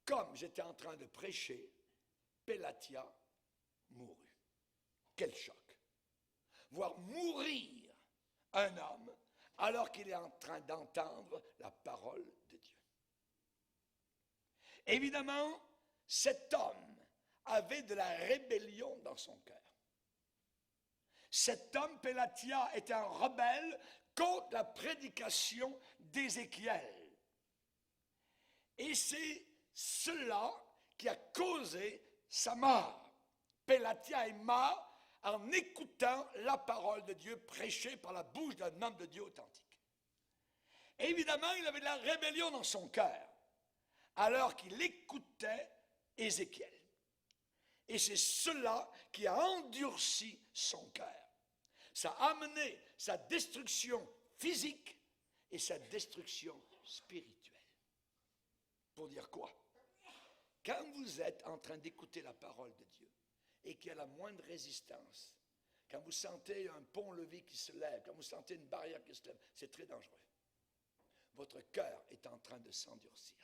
Comme j'étais en train de prêcher, Pélatia mourut. Quel choc! Voir mourir un homme alors qu'il est en train d'entendre la parole de Dieu. Évidemment, cet homme avait de la rébellion dans son cœur. Cet homme, Pélatia, était un rebelle contre la prédication d'Ézéchiel. Et c'est cela qui a causé sa mort. Pélatia est mort en écoutant la parole de Dieu prêchée par la bouche d'un homme de Dieu authentique. Évidemment, il avait de la rébellion dans son cœur, alors qu'il écoutait Ézéchiel. Et c'est cela qui a endurci son cœur. Ça a amené sa destruction physique et sa destruction spirituelle. Pour dire quoi? Quand vous êtes en train d'écouter la parole de Dieu et qu'il y a la moindre résistance, quand vous sentez un pont-levis qui se lève, quand vous sentez une barrière qui se lève, c'est très dangereux. Votre cœur est en train de s'endurcir.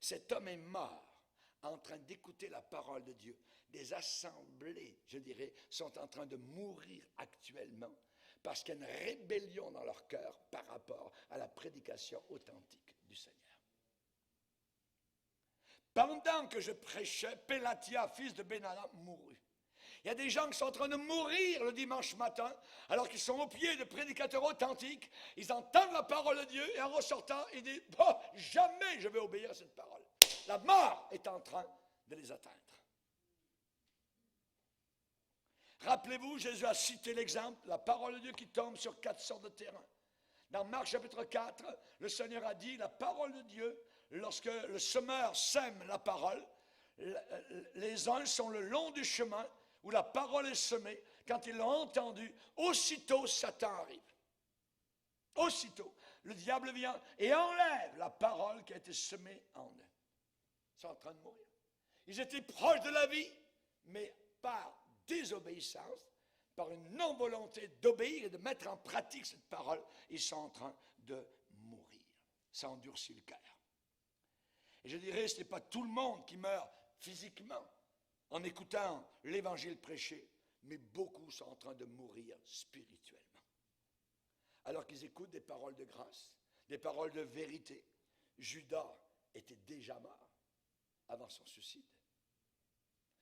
Cet homme est mort en train d'écouter la parole de Dieu. Des assemblées, je dirais, sont en train de mourir actuellement parce qu'il y a une rébellion dans leur cœur par rapport à la prédication authentique du Seigneur. Pendant que je prêchais, Pélatia, fils de Benana, mourut. Il y a des gens qui sont en train de mourir le dimanche matin, alors qu'ils sont au pied de prédicateurs authentiques. Ils entendent la parole de Dieu et en ressortant, ils disent « Oh, jamais je vais obéir à cette parole. » La mort est en train de les atteindre. Rappelez-vous, Jésus a cité l'exemple, la parole de Dieu qui tombe sur 4 sortes de terrains. Dans Marc chapitre 4, le Seigneur a dit, la parole de Dieu, lorsque le semeur sème la parole, Les uns sont le long du chemin où la parole est semée. Quand ils l'ont entendue, aussitôt Satan arrive. Aussitôt, le diable vient et enlève la parole qui a été semée en eux. Ils sont en train de mourir. Ils étaient proches de la vie, mais par désobéissance, par une non-volonté d'obéir et de mettre en pratique cette parole, ils sont en train de mourir. Ça endurcit le cœur. Et je dirais, ce n'est pas tout le monde qui meurt physiquement en écoutant l'évangile prêché, mais beaucoup sont en train de mourir spirituellement. Alors qu'ils écoutent des paroles de grâce, des paroles de vérité. Judas était déjà mort avant son suicide.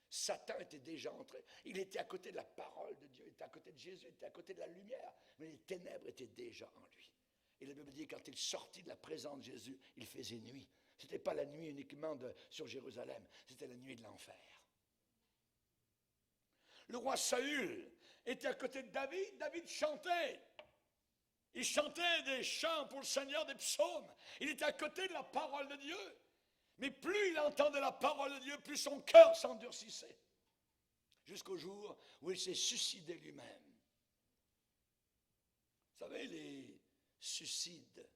Satan était déjà entré. Il était à côté de la parole de Dieu, il était à côté de Jésus, il était à côté de la lumière. Mais les ténèbres étaient déjà en lui. Et la Bible dit que quand il sortit de la présence de Jésus, il faisait nuit. Ce n'était pas la nuit uniquement sur Jérusalem, c'était la nuit de l'enfer. Le roi Saül était à côté de David. David chantait. Il chantait des chants pour le Seigneur, des psaumes. Il était à côté de la parole de Dieu. Mais plus il entendait la parole de Dieu, plus son cœur s'endurcissait. Jusqu'au jour où il s'est suicidé lui-même. Vous savez, les suicides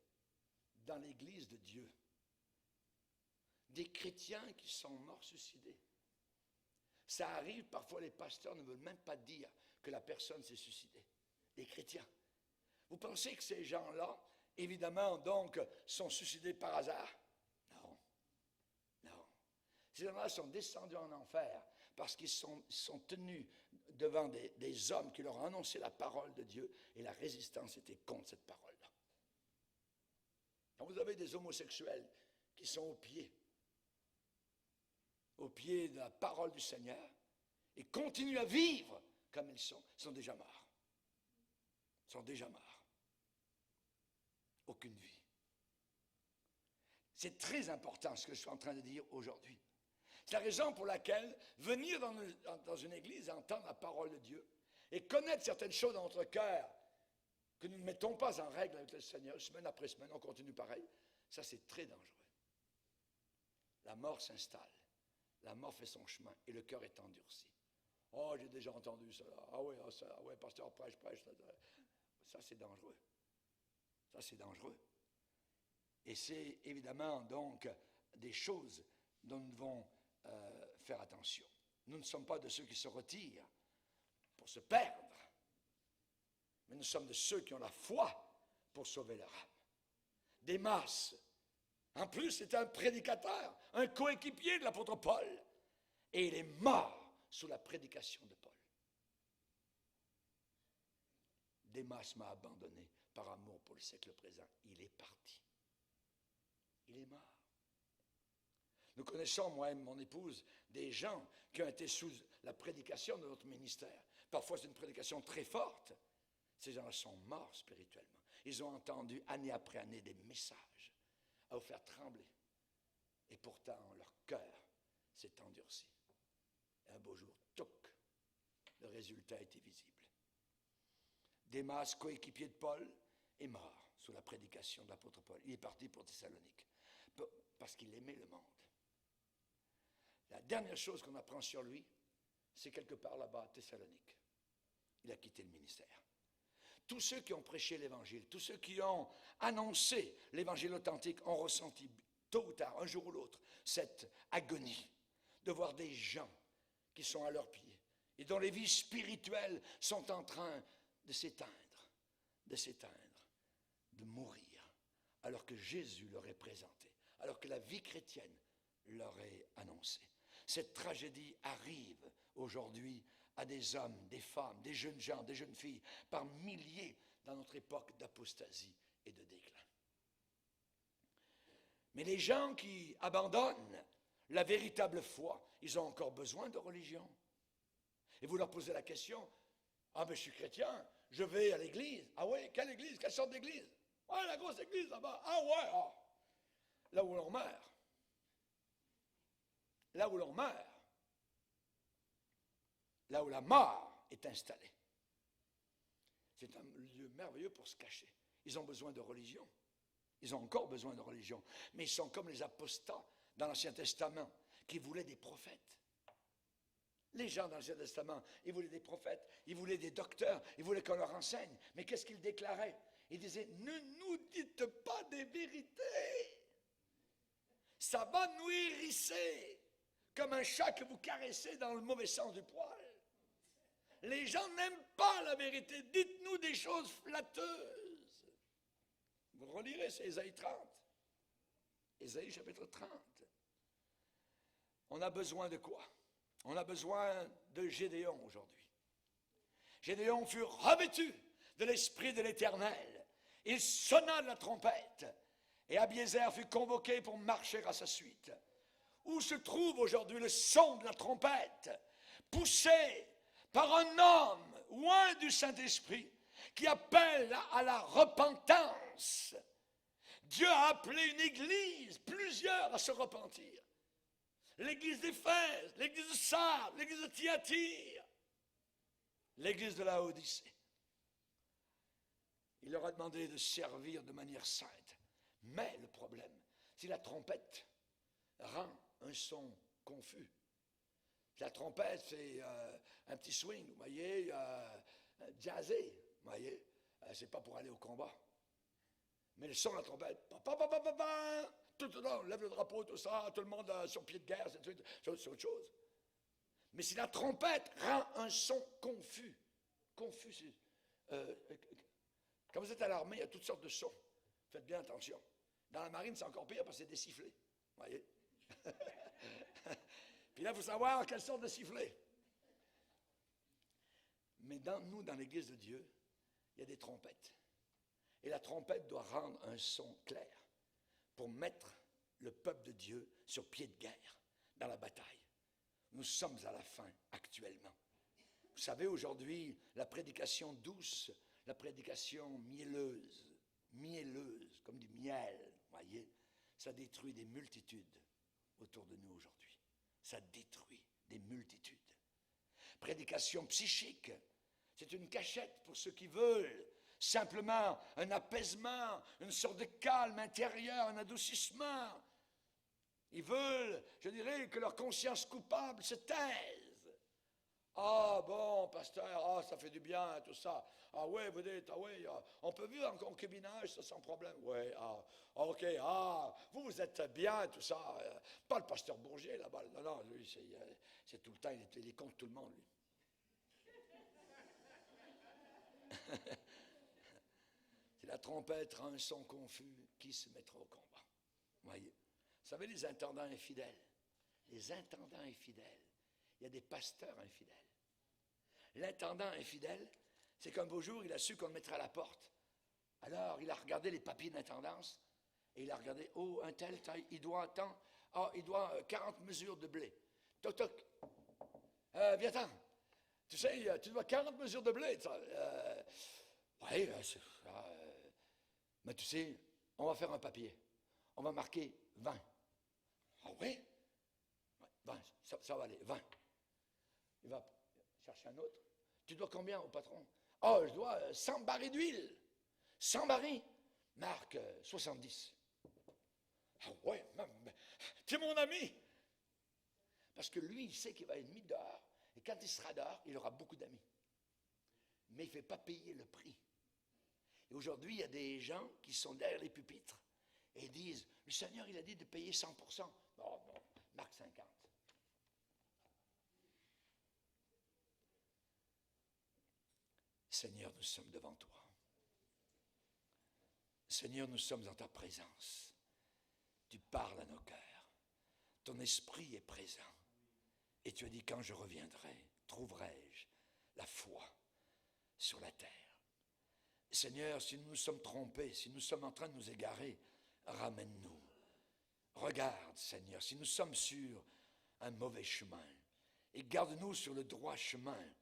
dans l'Église de Dieu, des chrétiens qui sont morts suicidés. Ça arrive, parfois les pasteurs ne veulent même pas dire que la personne s'est suicidée. Des chrétiens. Vous pensez que ces gens-là, évidemment, donc, sont suicidés par hasard? Non. Non. Ces gens-là sont descendus en enfer parce qu'ils sont tenus devant des hommes qui leur ont annoncé la parole de Dieu et la résistance était contre cette parole-là. Quand vous avez des homosexuels qui sont au pied de la parole du Seigneur et continuent à vivre comme ils sont déjà morts. Ils sont déjà morts. Aucune vie. C'est très important ce que je suis en train de dire aujourd'hui. C'est la raison pour laquelle venir dans une église et entendre la parole de Dieu et connaître certaines choses dans notre cœur que nous ne mettons pas en règle avec le Seigneur, semaine après semaine, on continue pareil, ça c'est très dangereux. La mort s'installe, la mort fait son chemin et le cœur est endurci. Oh, j'ai déjà entendu cela. Ah oui, pasteur, prêche. Ça c'est dangereux. Ça, c'est dangereux. Et c'est évidemment donc des choses dont nous devons faire attention. Nous ne sommes pas de ceux qui se retirent pour se perdre, mais nous sommes de ceux qui ont la foi pour sauver leur âme. Démas, en plus, c'était un prédicateur, un coéquipier de l'apôtre Paul, et il est mort sous la prédication de Paul. Démas m'a abandonné par amour pour le siècle présent. Il est parti. Il est mort. Nous connaissons, moi et mon épouse, des gens qui ont été sous la prédication de notre ministère. Parfois, c'est une prédication très forte. Ces gens-là sont morts spirituellement. Ils ont entendu année après année des messages à vous faire trembler. Et pourtant, leur cœur s'est endurci. Et un beau jour, touc, le résultat était visible. Démas, coéquipier de Paul, est mort sous la prédication de l'apôtre Paul. Il est parti pour Thessalonique parce qu'il aimait le monde. La dernière chose qu'on apprend sur lui, c'est quelque part là-bas à Thessalonique. Il a quitté le ministère. Tous ceux qui ont prêché l'Évangile, tous ceux qui ont annoncé l'Évangile authentique ont ressenti tôt ou tard, un jour ou l'autre, cette agonie de voir des gens qui sont à leurs pieds et dont les vies spirituelles sont en train de s'éteindre, de mourir, alors que Jésus leur est présenté, alors que la vie chrétienne leur est annoncée. Cette tragédie arrive aujourd'hui à des hommes, des femmes, des jeunes gens, des jeunes filles, par milliers dans notre époque d'apostasie et de déclin. Mais les gens qui abandonnent la véritable foi, ils ont encore besoin de religion. Et vous leur posez la question, « Ah, mais je suis chrétien, je vais à l'église. » « Ah oui, quelle église? Quelle sorte d'église? »« Ah, la grosse église là-bas. »« Ah ouais, ah. » Là où l'on meurt. Là où l'on meurt. Là où la mort est installée. C'est un lieu merveilleux pour se cacher. Ils ont besoin de religion. Ils ont encore besoin de religion. Mais ils sont comme les apostats dans l'Ancien Testament, qui voulaient des prophètes. Les gens dans l'Ancien Testament, ils voulaient des prophètes, ils voulaient des docteurs, ils voulaient qu'on leur enseigne. Mais qu'est-ce qu'ils déclaraient? Ils disaient, ne nous dites pas des vérités. Ça va nous hérisser, comme un chat que vous caressez dans le mauvais sens du poil. Les gens n'aiment pas la vérité. Dites-nous des choses flatteuses. Vous relirez, c'est Ésaïe 30. Ésaïe chapitre 30. On a besoin de quoi? On a besoin de Gédéon aujourd'hui. Gédéon fut revêtu de l'Esprit de l'Éternel. Il sonna de la trompette et Abiézer fut convoqué pour marcher à sa suite. Où se trouve aujourd'hui le son de la trompette poussé par un homme loin du Saint-Esprit qui appelle à la repentance? Dieu a appelé une église, plusieurs, à se repentir. L'église d'Éphèse, l'église de Sardes, l'église de Thyatire, l'église de la Odyssée. Il leur a demandé de servir de manière sainte. Mais le problème, si la trompette rend un son confus, si la trompette fait un petit swing, vous voyez, jazzé, vous voyez, c'est pas pour aller au combat. Mais le son de la trompette, tout le monde lève le drapeau, tout ça, tout le monde sur pied de guerre, c'est autre chose. Mais si la trompette rend un son confus, quand vous êtes à l'armée, il y a toutes sortes de sons. Faites bien attention. Dans la marine, c'est encore pire parce que c'est des sifflets. Vous voyez? Puis là, il faut savoir quelle sorte de sifflet. Mais nous, dans l'Église de Dieu, il y a des trompettes. Et la trompette doit rendre un son clair pour mettre le peuple de Dieu sur pied de guerre dans la bataille. Nous sommes à la fin actuellement. Vous savez, aujourd'hui, la prédication douce, la prédication mielleuse, comme du miel, voyez, ça détruit des multitudes autour de nous aujourd'hui. Ça détruit des multitudes. Prédication psychique, c'est une cachette pour ceux qui veulent simplement un apaisement, une sorte de calme intérieur, un adoucissement. Ils veulent, je dirais, que leur conscience coupable se taise. Ah bon, pasteur, ah, ça fait du bien, tout ça. Ah ouais, vous dites, ah ouais, on peut vivre en concubinage, ça, sans problème. Ouais, ok, vous êtes bien, tout ça. Pas le pasteur Bourget, là-bas. Non, lui, c'est tout le temps, il est contre tout le monde, lui. Si la trompette rend un son confus, qui se mettra au combat? Voyez. Vous savez, les intendants infidèles, il y a des pasteurs infidèles. L'intendant infidèle, c'est qu'un beau jour, il a su qu'on le mettrait à la porte. Alors, il a regardé les papiers d'intendance et il a regardé, oh, un tel taille, il doit tant, il doit 40 mesures de blé. Toc, toc. Viens-t'en. Tu sais, tu dois 40 mesures de blé. Oui, mais tu sais, on va faire un papier. On va marquer 20. Ah oui? 20, ça va aller, 20. Il va chercher un autre. Tu dois combien au patron? Oh, je dois 100 barils d'huile. 100 barils. Marque 70. Ah ouais, tu es mon ami. Parce que lui, il sait qu'il va être mis dehors. Et quand il sera dehors, il aura beaucoup d'amis. Mais il ne fait pas payer le prix. Et aujourd'hui, il y a des gens qui sont derrière les pupitres et disent, le Seigneur, il a dit de payer 100%. Non, marque 50. Seigneur, nous sommes devant toi. Seigneur, nous sommes en ta présence. Tu parles à nos cœurs. Ton esprit est présent. Et tu as dit, quand je reviendrai, trouverai-je la foi sur la terre. Seigneur, si nous nous sommes trompés, si nous sommes en train de nous égarer, ramène-nous. Regarde, Seigneur, si nous sommes sur un mauvais chemin, et garde-nous sur le droit chemin,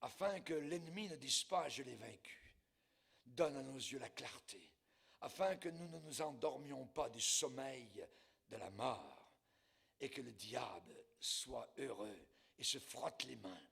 afin que l'ennemi ne dise pas, je l'ai vaincu. Donne à nos yeux la clarté, afin que nous ne nous endormions pas du sommeil de la mort, et que le diable soit heureux et se frotte les mains.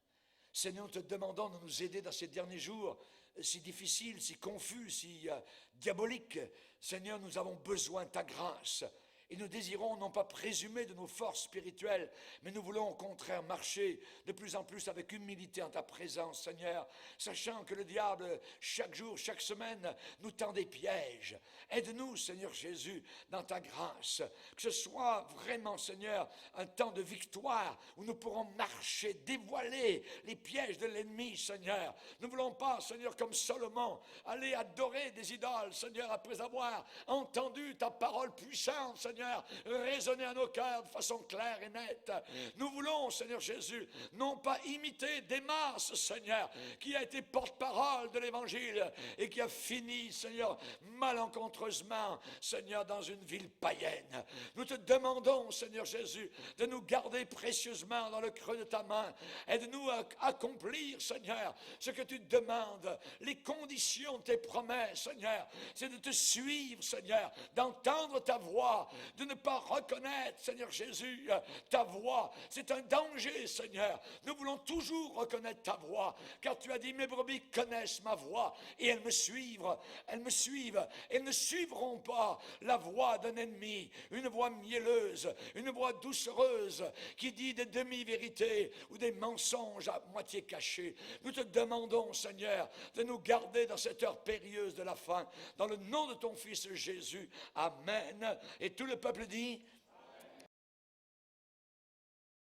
Seigneur, nous te demandons de nous aider dans ces derniers jours si difficiles, si confus, si diaboliques. Seigneur, nous avons besoin de ta grâce. Et nous désirons non pas présumer de nos forces spirituelles, mais nous voulons au contraire marcher de plus en plus avec humilité en ta présence, Seigneur, sachant que le diable, chaque jour, chaque semaine, nous tend des pièges. Aide-nous, Seigneur Jésus, dans ta grâce, que ce soit vraiment, Seigneur, un temps de victoire où nous pourrons marcher, dévoiler les pièges de l'ennemi, Seigneur. Nous ne voulons pas, Seigneur, comme Salomon, aller adorer des idoles, Seigneur, après avoir entendu ta parole puissante, Seigneur, résonner à nos cœurs de façon claire et nette. Nous voulons, Seigneur Jésus, non pas imiter Démas, Seigneur, qui a été porte-parole de l'Évangile et qui a fini, Seigneur, malencontreusement, Seigneur, dans une ville païenne. Nous te demandons, Seigneur Jésus, de nous garder précieusement dans le creux de ta main. Aide-nous à accomplir, Seigneur, ce que tu demandes, les conditions de tes promesses, Seigneur, c'est de te suivre, Seigneur, d'entendre ta voix, de ne pas reconnaître, Seigneur Jésus, ta voix. C'est un danger, Seigneur. Nous voulons toujours reconnaître ta voix, car tu as dit, mes brebis connaissent ma voix, et elles me suivent, elles me suivent. Elles ne suivront pas la voix d'un ennemi, une voix mielleuse, une voix doucereuse, qui dit des demi-vérités ou des mensonges à moitié cachés. Nous te demandons, Seigneur, de nous garder dans cette heure périlleuse de la fin, dans le nom de ton Fils Jésus. Amen. Et tout le peuple dit...